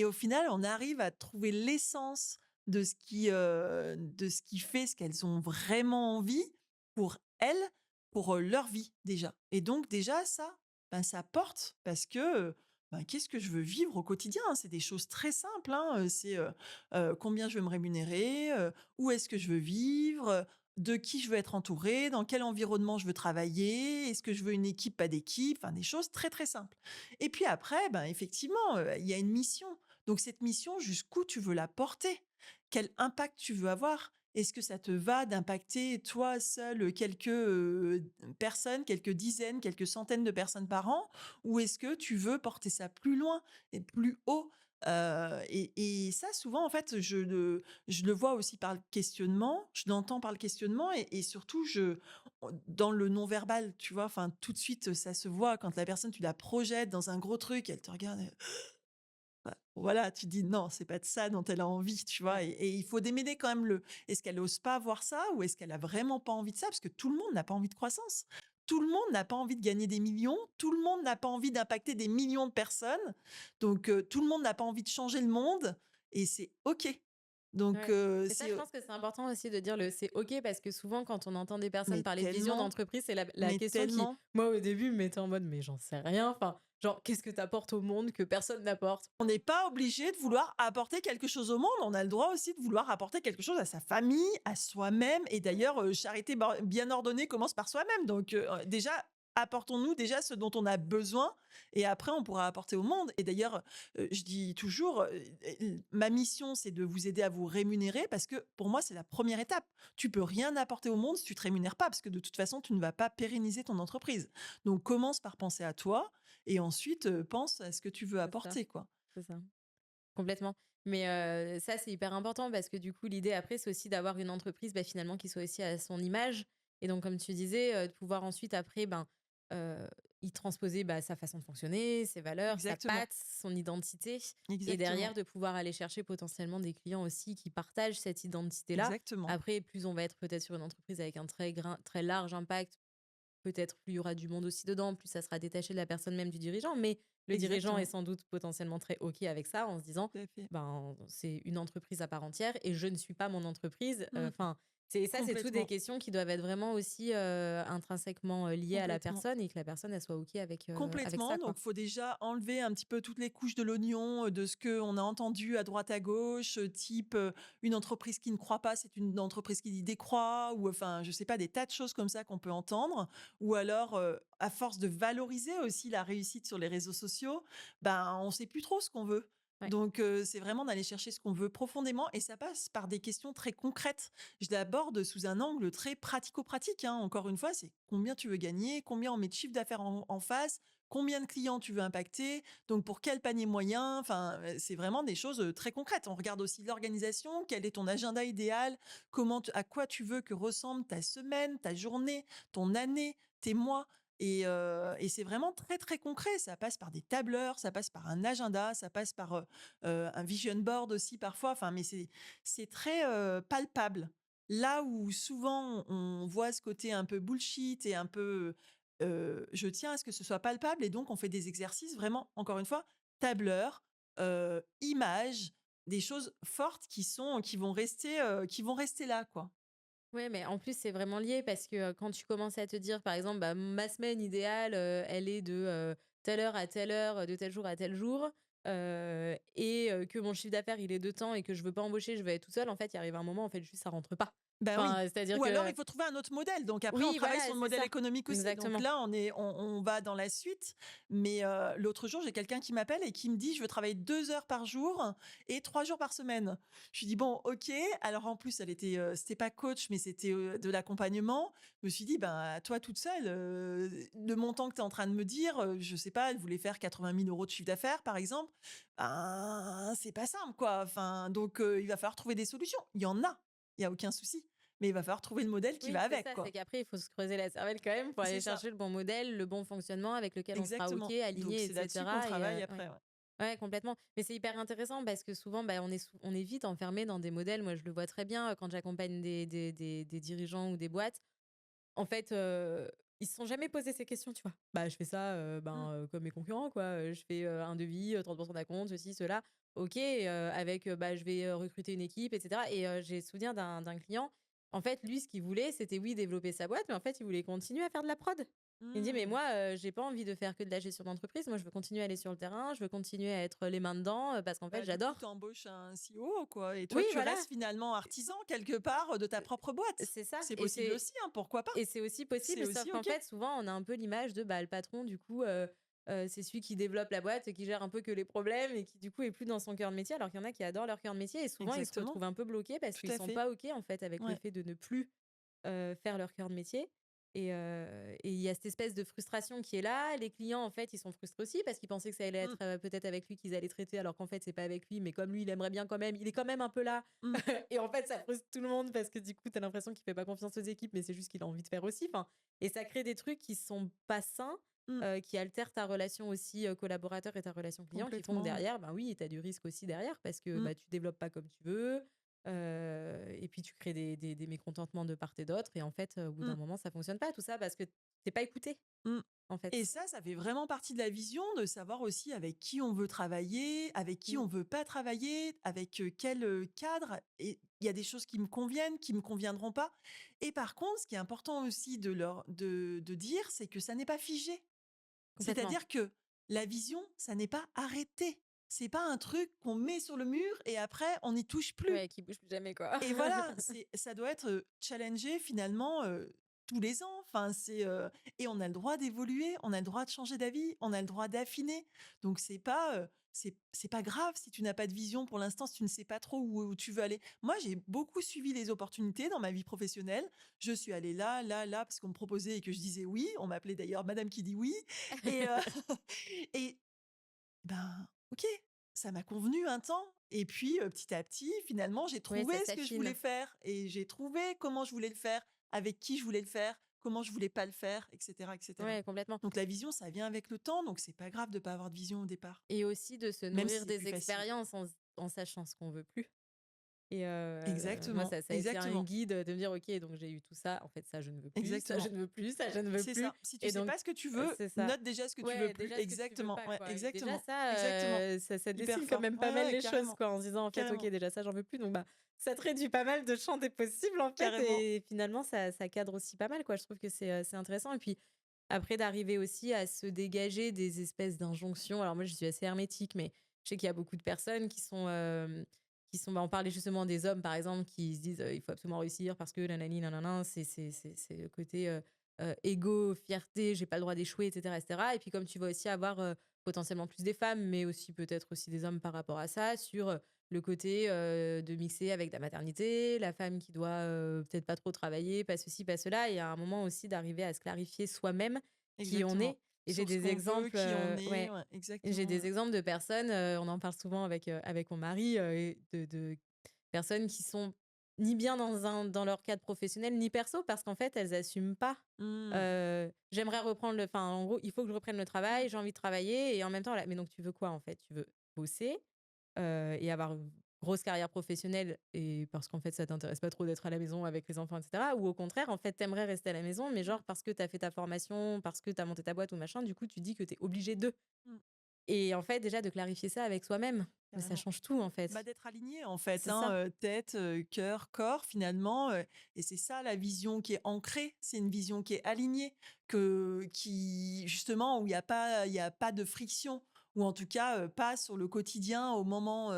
A: au final, on arrive à trouver l'essence de ce qui fait ce qu'elles ont vraiment envie pour elles, pour, leur vie déjà et donc déjà ça, ben, ça porte parce que, ben, qu'est-ce que je veux vivre au quotidien? C'est des choses très simples, hein, combien je veux me rémunérer, où est-ce que je veux vivre, de qui je veux être entourée, dans quel environnement je veux travailler, est-ce que je veux une équipe, pas d'équipe? Enfin des choses très, très simples et puis après, ben, effectivement, il y a une mission. Donc cette mission, jusqu'où tu veux la porter? Quel impact tu veux avoir? Est-ce que ça te va d'impacter toi seul, quelques, personnes, quelques dizaines, quelques centaines de personnes par an? Ou est-ce que tu veux porter ça plus loin et plus haut? Et ça souvent en fait je le vois aussi par le questionnement, je l'entends par le questionnement et surtout dans le non-verbal, tu vois? Enfin tout de suite, ça se voit quand la personne tu la projettes dans un gros truc, elle te regarde, Voilà, tu dis: «Non, c'est pas de ça dont elle a envie», tu vois? Et il faut démêler quand même le est-ce qu'elle ose pas voir ça ou est-ce qu'elle a vraiment pas envie de ça? Parce que tout le monde n'a pas envie de croissance. Tout le monde n'a pas envie de gagner des millions, tout le monde n'a pas envie d'impacter des millions de personnes. Donc tout le monde n'a pas envie de changer le monde et c'est OK. Donc
B: Ouais. Mais ça,
A: c'est,
B: je pense que c'est important aussi de dire le c'est OK parce que souvent, quand on entend des personnes
A: mais
B: parler de vision
A: tellement,
B: d'entreprise, c'est la
A: mais
B: question qui,
A: tellement.
B: moi, au début, me mettait en mode, mais j'en sais rien. Enfin, genre, qu'est-ce que tu apportes au monde que personne n'apporte?
A: On n'est pas obligé de vouloir apporter quelque chose au monde. On a le droit aussi de vouloir apporter quelque chose à sa famille, à soi-même. Et d'ailleurs, charité bien ordonnée commence par soi-même. Donc déjà, apportons-nous déjà ce dont on a besoin et après on pourra apporter au monde. Et d'ailleurs, je dis toujours, ma mission, c'est de vous aider à vous rémunérer parce que pour moi, c'est la première étape. Tu peux rien apporter au monde si tu te rémunères pas parce que de toute façon, tu ne vas pas pérenniser ton entreprise. Donc commence par penser à toi et ensuite pense à ce que tu veux
B: C'est ça,
A: apporter, quoi.
B: c'est ça. Complètement. Mais ça, c'est hyper important parce que du coup, l'idée après, c'est aussi d'avoir une entreprise bah, finalement qui soit aussi à son image. Et donc, comme tu disais, de pouvoir ensuite après ben, euh, y transposer bah, sa façon de fonctionner, ses valeurs, sa
A: Exactement,
B: patte, son identité. Et derrière,
A: exactement,
B: de pouvoir aller chercher potentiellement des clients aussi qui partagent cette identité-là.
A: exactement.
B: Après, plus on va être peut-être sur une entreprise avec un très large impact, peut-être plus il y aura du monde aussi dedans, plus ça sera détaché de la personne même du dirigeant. Mais le dirigeant est
A: Exactement,
B: sans doute potentiellement très OK avec ça en se disant
A: tout à fait.
B: ben, c'est une entreprise à part entière et je ne suis pas mon entreprise.
A: Mmh,
B: Enfin, c'est tout des
A: complètement,
B: questions qui doivent être vraiment aussi intrinsèquement liées à la
A: complètement.
B: personne et que la personne elle soit OK avec
A: Complètement,
B: ça quoi.
A: donc faut déjà enlever un petit peu toutes les couches de l'oignon, de ce qu'on a entendu à droite à gauche, type, une entreprise qui ne croit pas, c'est une entreprise qui décroît ou enfin, je sais pas, des tas de choses comme ça qu'on peut entendre ou alors, à force de valoriser aussi la réussite sur les réseaux sociaux, ben, on sait plus trop ce qu'on veut.
B: Ouais.
A: Donc c'est vraiment d'aller chercher ce qu'on veut profondément et ça passe par des questions très concrètes. Je l'aborde sous un angle très pratico-pratique, hein. Encore une fois, c'est combien tu veux gagner, combien on met de chiffre d'affaires en face, combien de clients tu veux impacter, donc pour quel panier moyen. Enfin, c'est vraiment des choses très concrètes. On regarde aussi l'organisation, quel est ton agenda idéal, à quoi tu veux que ressemble ta semaine, ta journée, ton année, tes mois. Et c'est vraiment très très concret. Ça passe par des tableurs, ça passe par un agenda, ça passe par un vision board aussi parfois. Enfin, mais c'est très palpable. Là où souvent on voit ce côté un peu bullshit et un peu, je tiens à ce que ce soit palpable et donc on fait des exercices vraiment, encore une fois, tableur, images, des choses fortes qui vont rester là, quoi.
B: Ouais, mais en plus, c'est vraiment lié parce que quand tu commences à te dire, par exemple, bah, ma semaine idéale, elle est de telle heure à telle heure, de tel jour à tel jour, et que mon chiffre d'affaires, il est de temps et que je veux pas embaucher, je veux être toute seule, en fait, il arrive un moment, en fait, juste ça rentre pas.
A: Ben oui.
B: Enfin, c'est-à-dire
A: Ou alors
B: que
A: il faut trouver un autre modèle. Donc après on
B: oui,
A: travaille
B: voilà,
A: sur le
B: c'est
A: modèle
B: ça.
A: économique aussi. Donc
B: Exactement.
A: là on va dans la suite. Mais l'autre jour, j'ai quelqu'un qui m'appelle et qui me dit: «Je veux travailler 2 heures par jour et 3 jours par semaine». Je lui dis: «Bon, OK». Alors en plus c'était pas coach, mais c'était, de l'accompagnement. Je me suis dit: «Ben, toi toute seule, le montant que tu es en train de me dire», je sais pas, elle voulait faire 80 000 € de chiffre d'affaires par exemple. Ben, c'est pas simple quoi. Enfin donc il va falloir trouver des solutions. Il y en a, il y a aucun souci. Mais il va falloir trouver le modèle qui
B: Oui,
A: va
B: c'est
A: avec,
B: ça, c'est
A: quoi.
B: qu'après, il faut se creuser la cervelle quand même pour aller
A: C'est ça,
B: chercher le bon modèle, le bon fonctionnement avec lequel on sera OK,
A: exactement. Donc
B: aligné,
A: c'est là-dessus qu'on
B: etc. Et
A: travaille
B: ouais.
A: après, ouais.
B: Ouais, complètement. Mais c'est hyper intéressant parce que souvent, bah, on est vite enfermé dans des modèles. Moi, je le vois très bien quand j'accompagne des dirigeants ou des boîtes. En fait, ils se sont jamais posé ces questions, tu vois? Bah, je fais ça,
A: Mmh.
B: comme mes concurrents, quoi. Je fais, un devis, 30 d'acompte, ceci, cela. OK, avec, bah, je vais, recruter une équipe et cetera et j'ai souvenir d'un client, en fait, lui, ce qu'il voulait, c'était oui, développer sa boîte, mais en fait, il voulait continuer à faire de la prod. Il me dit: «Mais
A: Mmh.
B: moi, j'ai pas envie de faire que de la gestion d'entreprise. Moi, je veux continuer à aller sur le terrain, je veux continuer à être les mains dedans, parce qu'en fait,
A: Bah, du coup, tu
B: j'adore».
A: embauches un CEO, quoi et
B: Oui,
A: toi, tu
B: voilà,
A: restes finalement artisan quelque part, de ta propre boîte.
B: c'est ça
A: C'est possible aussi, hein, pourquoi pas?
B: et c'est aussi
A: C'est
B: possible, sauf
A: aussi
B: qu'en
A: OK.
B: fait, souvent, on a un peu l'image de, bah, le patron, du coup, c'est celui qui développe la boîte, qui gère un peu que les problèmes et qui, du coup, est plus dans son cœur de métier, alors qu'il y en a qui adorent leur cœur de métier et souvent, ils se
A: Exactement,
B: retrouvent un peu bloqués parce
A: tout
B: qu'ils
A: à
B: sont
A: fait.
B: pas OK, en fait, avec le
A: Ouais.
B: fait de ne plus, faire leur cœur de métier et il y a cette espèce de frustration qui est là. Les clients, en fait, ils sont frustrés aussi parce qu'ils pensaient que ça allait
A: Mmh.
B: être, peut-être avec lui qu'ils allaient traiter alors qu'en fait, c'est pas avec lui, mais comme lui, il aimerait bien quand même, il est quand même un peu là
A: Mmh.
B: et en fait, ça frustre tout le monde parce que du coup, tu as l'impression qu'il fait pas confiance aux équipes, mais c'est juste qu'il a envie de faire aussi. Enfin, et ça crée des trucs qui sont pas sains
A: Mmh.
B: qui altèrent ta relation aussi collaborateur et ta relation client, qui font que
A: Complètement, ouais.
B: derrière, ben oui, tu as du risque aussi derrière parce que
A: Mmh.
B: bah, tu développes pas comme tu veux. Et puis tu crées des mécontentements de part et d'autre. Et en fait, au bout d'un
A: Mmh.
B: moment, ça fonctionne pas. Tout ça parce que t'es pas écouté,
A: Mmh.
B: en
A: Et
B: fait.
A: ça fait vraiment partie de la vision, de savoir aussi avec qui on veut travailler, avec qui
B: Mm.
A: on veut pas travailler, avec quel cadre. Et il y a des choses qui me conviennent, qui me conviendront pas. Et par contre, ce qui est important aussi de dire, c'est que ça n'est pas figé.
B: Complètement.
A: C'est-à-dire que la vision, ça n'est pas arrêté. C'est pas un truc qu'on met sur le mur et après on n'y touche plus.
B: Ouais, qui bouge plus jamais, quoi.
A: Et voilà, ça doit être, challengé finalement, tous les ans. Enfin, et on a le droit d'évoluer, on a le droit de changer d'avis, on a le droit d'affiner. Donc c'est pas grave si tu n'as pas de vision pour l'instant, si tu ne sais pas trop où tu veux aller. Moi, j'ai beaucoup suivi les opportunités dans ma vie professionnelle. Je suis allée là, là, là, parce qu'on me proposait et que je disais oui. On m'appelait d'ailleurs madame qui dit oui et et ben, OK, ça m'a convenu un temps et puis, petit à petit, finalement, j'ai
B: Ouais,
A: trouvé
B: ça
A: ce que je voulais
B: s'affine.
A: faire et j'ai trouvé comment je voulais le faire, avec qui je voulais le faire, comment je voulais pas le faire et cetera et cetera.
B: Ouais, complètement.
A: Donc la vision, ça vient avec le temps, donc c'est pas grave de pas avoir de vision au départ,
B: Et aussi de se
A: même si
B: nourrir
A: c'est plus
B: des
A: facile.
B: expériences en sachant ce qu'on veut plus. Et moi,
A: Exactement,
B: ça a été un
A: exactement,
B: guide de me dire: «OK, donc j'ai eu tout ça, en fait, ça, je ne veux plus, ça, je
A: exactement.
B: ne veux plus, ça, je ne veux
A: C'est
B: plus».
A: ça. Si tu
B: Et
A: sais
B: donc
A: pas ce que tu veux,
B: c'est ça.
A: note déjà ce que tu veux
B: Ouais,
A: plus.
B: déjà ce que tu veux
A: Exactement,
B: pas,
A: ouais,
B: quoi. Et déjà
A: exactement,
B: ça,
A: exactement.
B: ça
A: Hyper
B: dessine quand
A: fort.
B: même pas
A: Ouais,
B: mal
A: ouais,
B: les choses,
A: carrément,
B: quoi, en se disant: «En fait, OK,
A: carrément,
B: déjà ça, j'en veux plus». Donc bah, ça te réduit pas mal de champs des possibles, en fait.
A: carrément.
B: Et finalement, ça cadre aussi pas mal, quoi. Je trouve que c'est intéressant. Et puis après, d'arriver aussi à se dégager des espèces d'injonctions. Alors moi, je suis assez hermétique, mais je sais qu'il y a beaucoup de personnes qui sont bah, on parlait justement des hommes, par exemple, qui se disent, «Il faut absolument réussir parce que nanani nanana», c'est le côté, égo, fierté, j'ai pas le droit d'échouer, et cetera, et cetera. Et puis comme tu vas aussi avoir, potentiellement plus des femmes, mais aussi peut-être aussi des hommes par rapport à ça, sur, le côté, de mixer avec la maternité, la femme qui doit, peut-être pas trop travailler, pas ceci, pas cela. Et à un moment aussi d'arriver à se clarifier soi-même qui on
A: Exactement.
B: est. Et j'ai
A: Sur ce
B: des
A: qu'on veut,
B: exemples,
A: qui on est,
B: ouais,
A: ouais,
B: j'ai
A: exactement,
B: des exemples de personnes, on en parle souvent avec mon mari, et de personnes qui sont ni bien dans leur cadre professionnel, ni perso, parce qu'en fait, elles assument pas.
A: Mmh.
B: J'aimerais reprendre en gros, il faut que je reprenne le
A: Mmh.
B: travail, j'ai envie de travailler. Et en même temps, là, mais donc tu veux quoi, en fait? Tu veux bosser, et avoir une grosse carrière professionnelle, et parce qu'en fait, ça t'intéresse pas trop d'être à la maison avec les enfants, et cetera? Ou au contraire, en fait, t'aimerais rester à la maison, mais
A: Mmh.
B: genre parce que t'as fait ta formation, parce que t'as monté ta boîte ou machin, du coup, tu dis que t'es obligé de.
A: Mmh.
B: Et en fait, déjà de clarifier ça avec soi-même, mais ça
A: Carrément.
B: change tout, en fait.
A: Bah, d'être aligné en fait,
B: C'est
A: hein,
B: ça.
A: tête, cœur, corps finalement, et c'est ça la vision qui est ancrée, c'est une vision qui est alignée, qui justement où il y a pas de friction ou en tout cas, pas sur le quotidien au moment,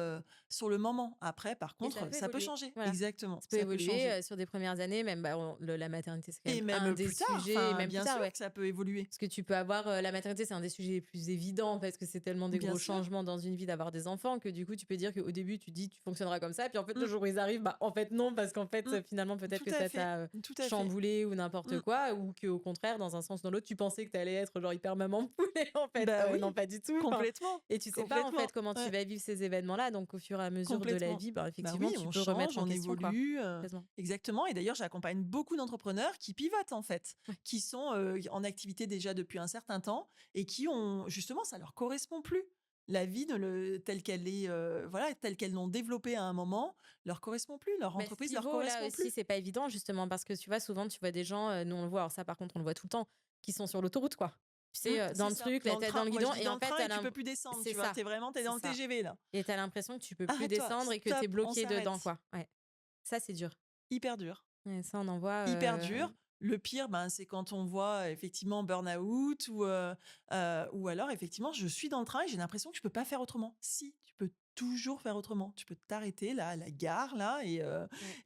A: sur le moment. Après par
B: Et ça
A: contre,
B: peut
A: ça peut
B: évoluer,
A: changer.
B: voilà.
A: Exactement,
B: Ça peut
A: ça peut
B: évoluer,
A: changer.
B: sur des premières années, même, bah, la maternité, c'est quand
A: Et
B: même un
A: même
B: des
A: plus tard,
B: sujets. Et
A: enfin
B: même plus
A: bien
B: tard,
A: sûr
B: ouais.
A: que ça peut évoluer.
B: Parce que tu peux avoir, la maternité, c'est un des sujets les plus évidents parce que c'est tellement des
A: Bien
B: gros
A: sûr.
B: changements dans une vie d'avoir des enfants, que du coup, tu peux dire qu'au début, tu dis: «Tu fonctionneras comme ça», puis en fait, le
A: Mmh,
B: jour où ils arrivent, bah, en fait, non, parce qu'en fait,
A: mmh.
B: finalement, peut-être
A: Tout
B: que
A: à
B: ça
A: fait,
B: t'a,
A: tout à fait.
B: chamboulé ou n'importe
A: Mmh.
B: quoi. Ou qu'au contraire, dans un sens ou dans l'autre, tu pensais que tu allais être genre hyper maman poulet, en fait.
A: Bah oui,
B: Non, pas du tout, enfin.
A: complètement,
B: Et tu sais pas, en fait,
A: complètement.
B: comment tu
A: Ouais.
B: vas vivre ces événements-là, donc au fur et à mesure de la
A: Complètement.
B: vie, bah,
A: Bah
B: effectivement,
A: oui,
B: tu
A: on
B: peux remettre
A: change,
B: en
A: on
B: question, quoi.
A: évolue,
B: Complètement.
A: exactement et d'ailleurs, j'accompagne beaucoup d'entrepreneurs qui pivotent, en fait,
B: Ouais.
A: qui sont, en activité déjà depuis un certain temps et qui ont justement, ça leur correspond plus. La vie telle qu'elle est, voilà, telle qu'elles l'ont développée à un moment, leur correspond plus, leur
B: Bah, ce
A: entreprise leur
B: pivot-là
A: correspond
B: aussi,
A: plus.
B: c'est pas évident justement parce que tu vois, souvent, tu vois des gens, nous on le voit, alors ça par contre, on le voit tout le temps, qui sont sur l'autoroute, quoi. Tu sais, dans
A: C'est
B: le
A: ça,
B: truc, la
A: dans le
B: tête dans
A: train.
B: le
A: Moi, je
B: guidon.
A: dis
B: Et
A: dans
B: en
A: le
B: fait,
A: train et tu peux plus descendre,
B: c'est
A: tu vois?
B: ça,
A: T'es
B: c'est
A: dans le
B: ça.
A: TGV, là.
B: Et t'as l'impression que tu peux plus
A: Arrête-toi,
B: descendre et que t'es
A: stop, on
B: bloqué dedans,
A: s'arrête.
B: quoi. Ouais. Ça, c'est dur.
A: Hyper dur.
B: Ouais, ça, on en voit,
A: Hyper dur. Le pire, ben, c'est quand on voit effectivement burn-out ou alors effectivement, je suis dans le train et j'ai l'impression que je peux pas faire autrement. Si, tu peux toujours faire autrement. Tu peux t'arrêter là, à la gare là
B: ouais.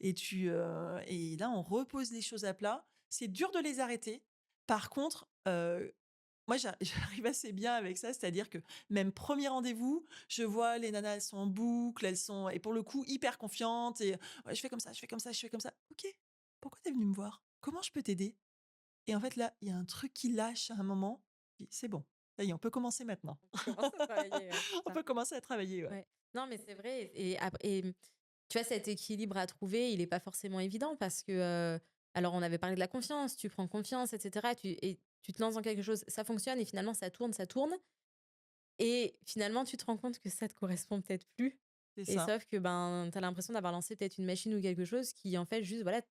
A: et là, on repose les choses à plat. C'est dur de les arrêter. Par contre, moi, j'arrive assez bien avec ça, c'est-à-dire que même premier rendez-vous, je vois les nanas, elles sont en boucle, elles sont et pour le coup hyper confiantes et «Ouais, je fais comme ça, je fais comme ça, je fais comme ça». «OK, pourquoi tu es venue me voir? Comment je peux t'aider?» Et en fait, là, il y a un truc qui lâche à un moment, je dis: «C'est bon, ça y est, on peut commencer maintenant».
B: On commence à travailler, ouais, c'est
A: On
B: ça.
A: peut commencer à travailler, ouais.
B: Ouais. Non, mais c'est vrai. Tu vois, cet équilibre à trouver, il est pas forcément évident parce que, alors on avait parlé de la confiance, tu prends confiance, et cetera. Et tu te lances dans quelque chose, ça fonctionne et finalement ça tourne et finalement tu te rends compte que ça te correspond peut-être plus
A: C'est
B: et
A: ça.
B: sauf que, tu as l'impression d'avoir lancé peut-être une machine ou quelque chose qui en fait juste, voilà,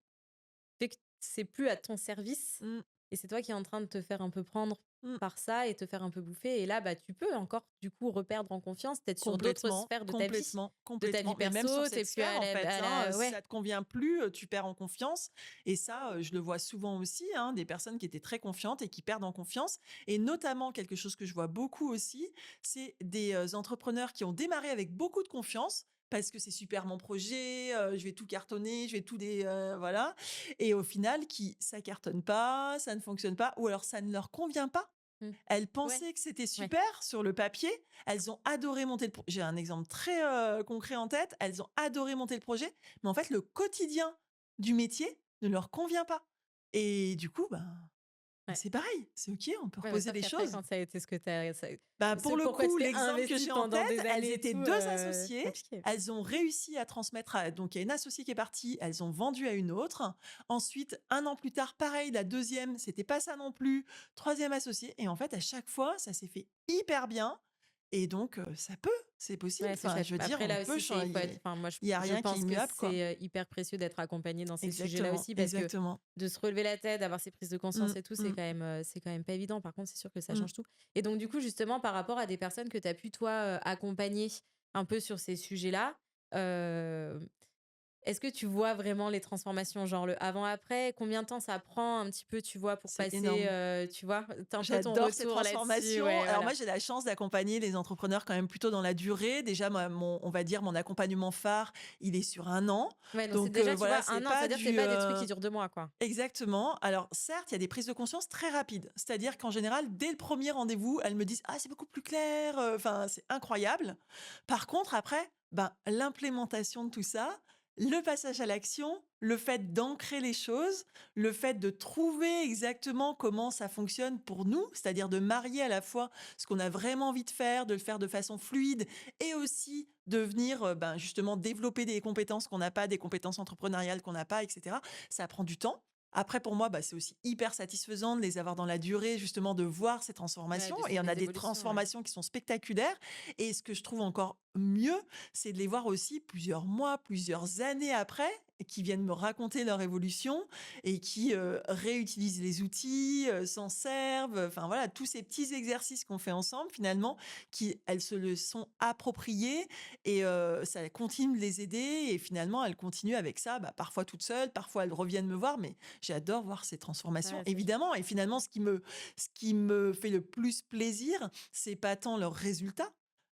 B: fait que c'est plus à ton service
A: Mmh,
B: et c'est toi qui es en train de te faire un peu prendre
A: mmh.
B: par ça et te faire un peu bouffer et là, tu peux encore du coup reperdre en confiance, peut-être sur d'autres
A: Complètement,
B: sphères
A: complètement,
B: de ta vie
A: complètement. Mais même sur
B: perso, tu
A: cette
B: es plus
A: sphère, en fait,
B: à
A: hein,
B: la
A: si
B: ouais.
A: ça te convient plus, tu perds en confiance. Et ça, je le vois souvent aussi, hein, des personnes qui étaient très confiantes et qui perdent en confiance. Et notamment, quelque chose que je vois beaucoup aussi, c'est des entrepreneurs qui ont démarré avec beaucoup de confiance. Parce que c'est super mon projet, je vais tout cartonner, je vais tout voilà. Et au final, ça cartonne pas, ça ne fonctionne pas, ou alors ça ne leur convient pas.
B: Mmh.
A: Elles
B: Ouais,
A: pensaient que c'était
B: ouais.
A: super sur le papier. Elles ont adoré monter le j'ai un exemple très, concret en tête. Elles ont adoré monter le projet, mais en fait, le quotidien du métier ne leur convient pas et du coup, ben,
B: Ouais.
A: c'est pareil, c'est OK, on peut
B: Ouais, mais
A: reposer
B: sauf
A: les
B: qu'après
A: choses.
B: quand ça a été ce que tu as
A: Bah,
B: ce
A: pour le
B: pourquoi tu
A: coup,
B: t'es
A: l'exemple que
B: investi
A: j'ai en
B: pendant
A: tête,
B: des
A: elles
B: années et
A: étaient
B: tout,
A: 2
B: c'est
A: associées.
B: compliqué.
A: Elles ont réussi à transmettre à donc il y a une associée qui est partie, elles ont vendu à une autre. Ensuite, 1 an plus tard, pareil, la deuxième, c'était pas ça non plus. Troisième associée et en fait, à chaque fois, ça s'est fait hyper bien et donc ça peut, c'est possible.
B: Ouais, c'est
A: Enfin,
B: chouette.
A: je veux dire,
B: Après
A: on
B: là
A: peut
B: aussi, c'est il faut être
A: changer.
B: enfin moi
A: Il y a
B: je
A: rien qui est
B: pense que
A: immuable, quoi.
B: c'est, hyper précieux d'être accompagné dans ces sujets-là
A: Exactement,
B: aussi parce que
A: exactement.
B: de se relever la tête, d'avoir ces prises de conscience
A: Mmh,
B: et tout,
A: mmh,
B: c'est quand même pas évident. Par contre, c'est sûr que ça
A: mmh.
B: change tout. Et donc du coup, justement, par rapport à des personnes que tu as pu toi, accompagner un peu sur ces sujets-là, heu est-ce que tu vois vraiment les transformations, genre le avant-après? Combien de temps ça prend un petit peu, tu vois, pour
A: C'est
B: passer,
A: énorme.
B: tu vois? Tu un peu ton
A: J'adore ces
B: retour là-dessus?
A: transformations.
B: Ouais,
A: Alors moi,
B: voilà.
A: j'ai la chance d'accompagner les entrepreneurs quand même plutôt dans la durée. Déjà, on va dire mon accompagnement phare, il est sur 1 an.
B: Ouais, donc c'est
A: Donc
B: déjà, tu
A: voilà,
B: vois,
A: c'est
B: 1 an,
A: pas
B: c'est-à-dire que c'est
A: du
B: pas des trucs qui durent 2 mois, quoi?
A: exactement. Alors certes, il y a des prises de conscience très rapides. C'est-à-dire qu'en général, dès le premier rendez-vous, elles me disent: «Ah, c'est beaucoup plus clair», enfin, c'est incroyable. Par contre, après, ben, l'implémentation de tout ça, le passage à l'action, le fait d'ancrer les choses, le fait de trouver exactement comment ça fonctionne pour nous, c'est-à-dire de marier à la fois ce qu'on a vraiment envie de faire, de le faire de façon fluide et aussi de venir, ben, justement développer des compétences qu'on n'a pas, des compétences entrepreneuriales qu'on n'a pas et cetera. Ça prend du temps. Après pour moi, c'est aussi hyper satisfaisant de les avoir dans la durée, justement de voir ces
B: Ouais,
A: transformations
B: de
A: et
B: suivre
A: on a
B: les
A: des
B: évolutions, ouais.
A: transformations qui sont spectaculaires et ce que je trouve encore mieux, c'est de les voir aussi plusieurs mois, plusieurs années après, qui viennent me raconter leur évolution et qui, réutilisent les outils, s'en servent, enfin voilà, tous ces petits exercices qu'on fait ensemble finalement, elles se le sont appropriés et ça continue de les aider et finalement elles continuent avec ça, parfois toutes seules, parfois elles reviennent me voir, mais j'adore voir ces transformations
B: Ouais, c'est chou
A: évidemment et finalement ce qui me fait le plus plaisir, c'est pas tant leurs résultats,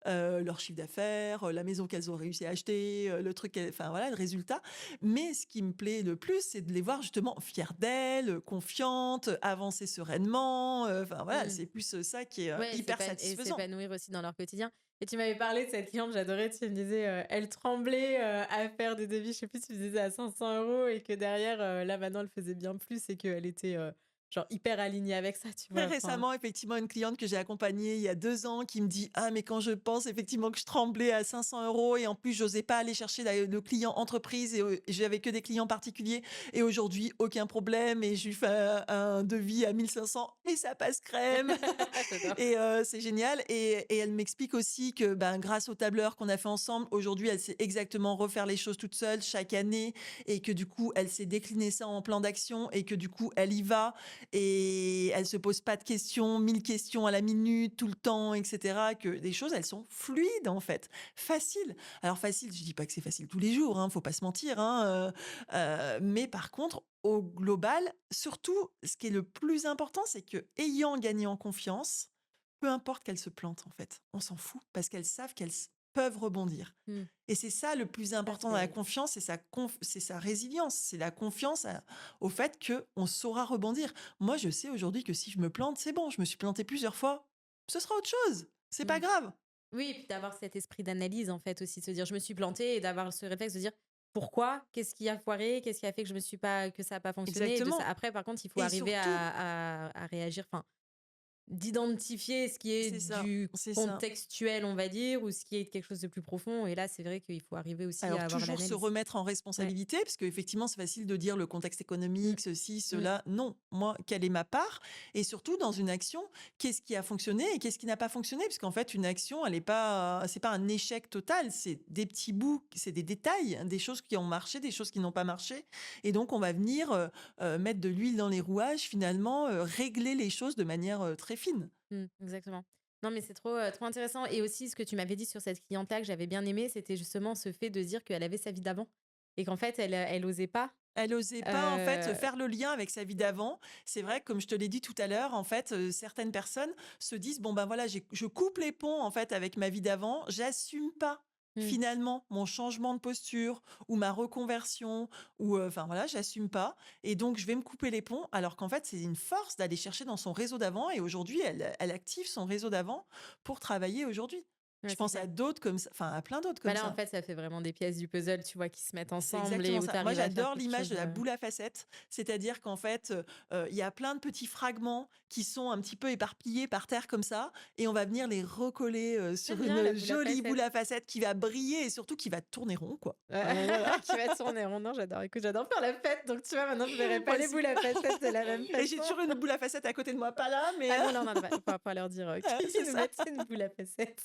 A: leur chiffre d'affaires, la maison qu'elles ont réussi à acheter, le truc qu'elles enfin voilà, le résultat. Mais ce qui me plaît le plus, c'est de les voir justement fières d'elles, confiantes, avancer sereinement, enfin voilà,
B: mmh.
A: c'est plus, ça qui est,
B: Ouais,
A: hyper
B: et
A: satisfaisant.
B: s'épanouir aussi dans leur quotidien. Et tu m'avais parlé de cette cliente, j'adorais, tu me disais, elle tremblait, à faire des devis, je sais plus, tu me disais à 500 € et que derrière, là, maintenant, elle faisait bien plus et qu'elle était, genre hyper alignée avec ça, tu
A: Très
B: vois? Enfin
A: récemment, effectivement, une cliente que j'ai accompagnée il y a 2 ans qui me dit: «Ah mais quand je pense effectivement que je tremblais à 500 € et en plus j'osais pas aller chercher le client entreprise et j'avais que des clients particuliers et aujourd'hui aucun problème et je lui fais un devis à 1 500 et ça passe crème».
B: j'adore.
A: Et c'est génial et elle m'explique aussi que, ben, grâce au tableur qu'on a fait ensemble, aujourd'hui, elle sait exactement refaire les choses toute seule chaque année et que du coup, elle sait décliner ça en plan d'action et que du coup, elle y va et elle se pose pas de questions, 1000 questions à la minute, tout le temps et cetera, que les choses, elles sont fluides, en fait, faciles. Alors facile, je dis pas que c'est facile tous les jours, hein, faut pas se mentir, hein, mais par contre, au global, surtout, ce qui est le plus important, c'est que ayant gagné en confiance, peu importe qu'elles se plantent, en fait, on s'en fout parce qu'elles savent qu'elles peuvent rebondir
B: Mmh.
A: et c'est ça le plus
B: Ah,
A: important dans la confiance, c'est sa résilience, c'est la confiance au fait que on saura rebondir. Moi, je sais aujourd'hui que si je me plante, c'est bon, je me suis plantée plusieurs fois, ce sera autre chose, c'est pas
B: mmh.
A: grave.
B: Oui, et puis d'avoir cet esprit d'analyse, en fait, aussi, de se dire: «Je me suis plantée» et d'avoir ce réflexe de dire: «Pourquoi? Qu'est-ce qui a foiré? Qu'est-ce qui a fait que je me suis pas que ça a pas fonctionné?» et de ça
A: Exactement
B: après, par contre, il faut
A: et
B: arriver
A: surtout
B: à réagir, enfin, d'identifier ce qui est
A: C'est ça,
B: du
A: c'est ça.
B: contextuel, on va dire, ou ce qui est quelque chose de plus profond. Et là, c'est vrai qu'il faut arriver aussi
A: Alors
B: à avoir
A: toujours se
B: l'analyse.
A: remettre en
B: Ouais.
A: responsabilité, parce qu'effectivement, c'est facile de dire le contexte
B: Mmh.
A: économique, ceci,
B: Mmh.
A: cela. Non, moi, quelle est ma part? Et surtout, dans une action, qu'est-ce qui a fonctionné et qu'est-ce qui n'a pas fonctionné? Puisqu'en fait, une action, elle est pas, c'est pas un échec total, c'est des petits bouts, c'est des détails, des choses qui ont marché, des choses qui n'ont pas marché. Et donc, on va venir mettre de l'huile dans les rouages, finalement, régler les choses de manière très fine.
B: Exactement. Non, mais c'est trop intéressant. Et aussi, ce que tu m'avais dit sur cette cliente-là que j'avais bien aimé, c'était justement ce fait de dire qu'elle avait sa vie d'avant et qu'en fait, elle osait pas.
A: Elle osait pas, en fait,
B: Heu,
A: faire le lien avec sa vie d'avant. C'est vrai que, comme je te l'ai dit tout à l'heure, en fait, certaines personnes se disent: «Bon, ben, voilà, je coupe les ponts, en fait, avec ma vie d'avant. J'assume pas,
B: mmh,
A: finalement, mon changement de posture ou ma reconversion ou, enfin, voilà, j'assume pas et donc je vais me couper les ponts». Alors qu'en fait, c'est une force d'aller chercher dans son réseau d'avant et aujourd'hui, elle active son réseau d'avant pour travailler aujourd'hui.
B: ouais,
A: Je
B: c'est
A: pense à
B: clair.
A: d'autres comme ça, enfin, à plein d'autres
B: Bah,
A: comme
B: là, en
A: ça.
B: fait, ça fait vraiment des pièces du puzzle, tu vois, qui se mettent
A: C'est
B: ensemble et
A: exactement
B: où tu
A: ça. Moi,
B: arrives à faire
A: j'adore
B: quelque
A: l'image de
B: chose,
A: la boule à facettes. C'est-à-dire qu'en fait, il y a plein de petits fragments qui sont un petit peu éparpillés par terre comme ça et on va venir les recoller,
B: j'aime
A: sur
B: bien la
A: une
B: boule à
A: jolie boule
B: facettes.
A: à facettes qui va briller et surtout qui va tourner rond, quoi.
B: Ouais,
A: Voilà.
B: qui va tourner rond. Non, j'adore. Écoute, j'adore faire la fête, donc tu vois, maintenant, je verrai pas
A: Moi
B: les
A: aussi.
B: boules à facettes de la même
A: Et j'ai
B: façon.
A: toujours une boule à facettes à côté de moi, pas là, mais
B: Ah non, là, on va pas leur dire,
A: c'est
B: qu'ils nous
A: ça.
B: mettent une boule à facettes.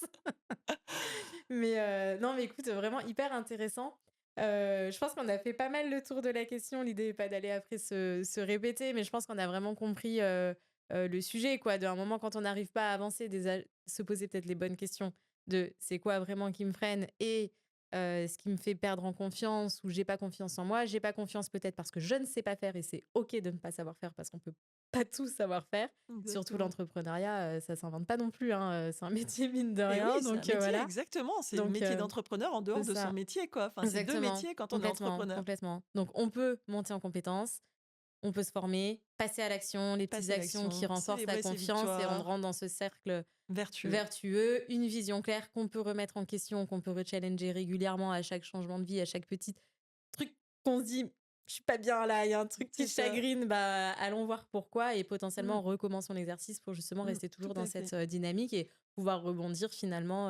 B: Non, mais écoute, vraiment hyper intéressant. Je pense qu'on a fait pas mal le tour de la question. L'idée est pas d'aller après se répéter, mais je pense qu'on a vraiment compris, le sujet, quoi. D'un moment, quand on n'arrive pas à avancer, déjà se poser peut-être les bonnes questions de: «C'est quoi vraiment qui me freine?» et ce qui me fait perdre en confiance ou j'ai pas confiance en moi. J'ai pas confiance peut-être parce que je ne sais pas faire et c'est OK de ne pas savoir faire parce qu'on peut pas tout savoir faire. Surtout
A: Exactement.
B: l'entrepreneuriat, ça s'invente pas non plus, hein, c'est un métier mine de
A: Et oui,
B: rien,
A: c'est un
B: donc
A: métier,
B: voilà.
A: exactement. C'est le
B: Donc
A: métier d'entrepreneur en
B: c'est
A: dehors de son
B: ça.
A: métier, quoi. Enfin, c'est 2
B: Exactement,
A: métiers quand on est
B: complètement,
A: entrepreneur.
B: complètement. Donc on peut monter en compétences, on peut se former, passer à l'action, les petites
A: Passer à
B: actions qui
A: l'action,
B: renforcent la
A: célébrer ses
B: confiance et on
A: victoires,
B: rentre dans ce cercle
A: vertueux.
B: vertueux, une vision claire qu'on peut remettre en question, qu'on peut rechallenger régulièrement à chaque changement de vie, à chaque petit truc qu'on se dit: «Je suis pas bien là, il y a un truc qui
A: C'est ça.
B: chagrine», bah, allons voir pourquoi et
A: Mmh,
B: potentiellement recommençons l'exercice pour justement rester
A: tout
B: toujours dans
A: à
B: cette,
A: fait.
B: dynamique et pouvoir rebondir finalement,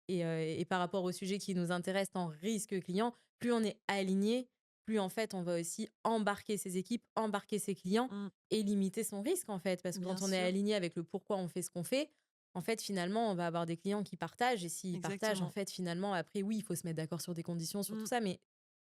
B: et par rapport au sujet qui nous intéresse en risque client, plus on est aligné, plus en fait on va aussi embarquer ses équipes, embarquer ses clients
A: Mmh,
B: et limiter son risque en fait. Parce que
A: bien
B: quand on est
A: sûr,
B: aligné avec le pourquoi on fait ce qu'on fait, en fait finalement on va avoir des clients qui partagent et s'ils partagent en
A: exactement.
B: fait finalement après oui, il faut se mettre d'accord sur des conditions, sur tout
A: Mmh.
B: ça, mais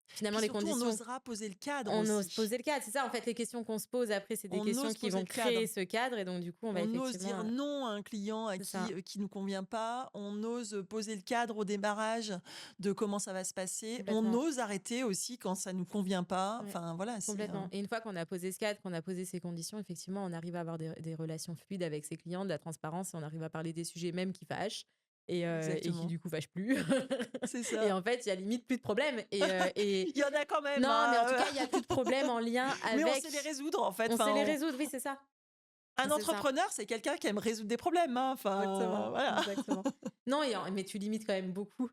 B: finalement
A: Puis
B: les
A: surtout, on
B: conditions
A: osera poser le cadre
B: on ose
A: aussi.
B: poser le cadre. C'est ça, en fait, les questions qu'on se pose après, c'est des
A: On
B: questions
A: ose
B: qui
A: poser
B: vont
A: le
B: créer
A: cadre.
B: ce cadre et donc du coup, on va
A: On ose dire
B: effectivement,
A: non à un client à
B: c'est ça,
A: qui nous convient pas. On ose poser le cadre au démarrage de comment ça va se passer. On
B: complètement.
A: ose arrêter aussi quand ça nous convient pas.
B: Ouais,
A: Enfin, voilà, c'est,
B: complètement et une fois qu'on a posé ce cadre, qu'on a posé ces conditions, effectivement, on arrive à avoir des relations fluides avec ses clients, de la transparence et on arrive à parler des sujets même qui fâchent et qui
A: exactement.
B: du coup fâchent plus
A: C'est
B: et
A: ça.
B: en fait, il y a limite plus de problèmes et
A: Il y en a quand même,
B: non, mais en tout
A: hein,
B: cas, il y a plus de problèmes en lien
A: mais on
B: avec
A: sait les résoudre, en fait.
B: on
A: Enfin,
B: sait les résoudre, oui, c'est ça.
A: un
B: C'est ça.
A: entrepreneur, c'est quelqu'un qui aime résoudre des problèmes, hein. Enfin,
B: Exactement,
A: voilà.
B: exactement. Non mais tu limites quand même beaucoup,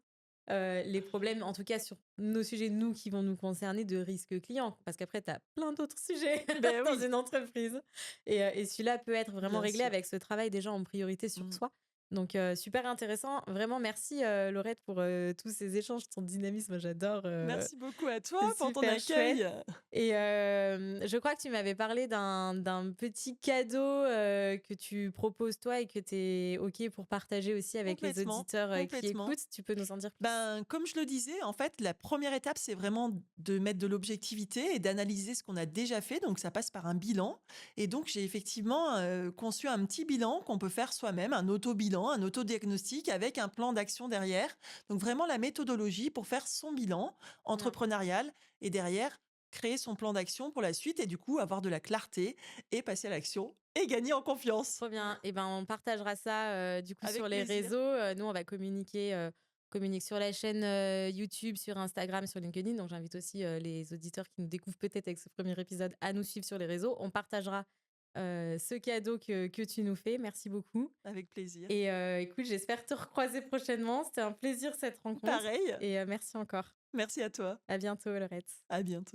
B: les problèmes, en tout cas sur nos sujets, nous, qui vont nous concerner de risque client. Parce qu'après tu as plein d'autres sujets
A: Ben
B: dans
A: oui,
B: une entreprise et celui-là peut être vraiment
A: bien
B: réglé
A: sûr.
B: avec ce travail déjà en priorité sur
A: Mmh.
B: soi. Donc super intéressant. Vraiment merci, Laurette pour, tous ces échanges, ton dynamisme, j'adore,
A: Merci beaucoup à toi
B: c'est
A: pour ton
B: super chouette
A: accueil.
B: et je crois que tu m'avais parlé d'un petit cadeau, que tu proposes toi et que tu es OK pour partager aussi avec les
A: Complètement,
B: auditeurs, qui
A: complètement.
B: écoutent. Tu peux nous en dire plus?
A: Ben, comme je le disais, en fait, la première étape, c'est vraiment de mettre de l'objectivité et d'analyser ce qu'on a déjà fait. Donc, ça passe par un bilan. Et donc, j'ai effectivement conçu un petit bilan qu'on peut faire soi-même, un auto-bilan, un auto-diagnostic avec un plan d'action derrière. Donc, vraiment la méthodologie pour faire son bilan
B: Trop bien,
A: entrepreneurial et derrière créer son plan d'action pour la suite et du coup avoir de la clarté et passer à l'action et gagner en confiance.
B: trop bien et ben, on partagera ça, du coup sur
A: Avec
B: les
A: plaisir.
B: réseaux, nous on va communiquer, communique sur la chaîne, YouTube, sur Instagram, sur LinkedIn, donc j'invite aussi, les auditeurs qui nous découvrent peut-être avec ce premier épisode à nous suivre sur les réseaux. On partagera, ce cadeau que tu nous fais. Merci beaucoup.
A: Avec plaisir.
B: Et écoute, j'espère te recroiser prochainement. C'était un plaisir cette rencontre
A: Pareil.
B: et merci encore.
A: Merci à toi.
B: À bientôt, Laurette.
A: À bientôt.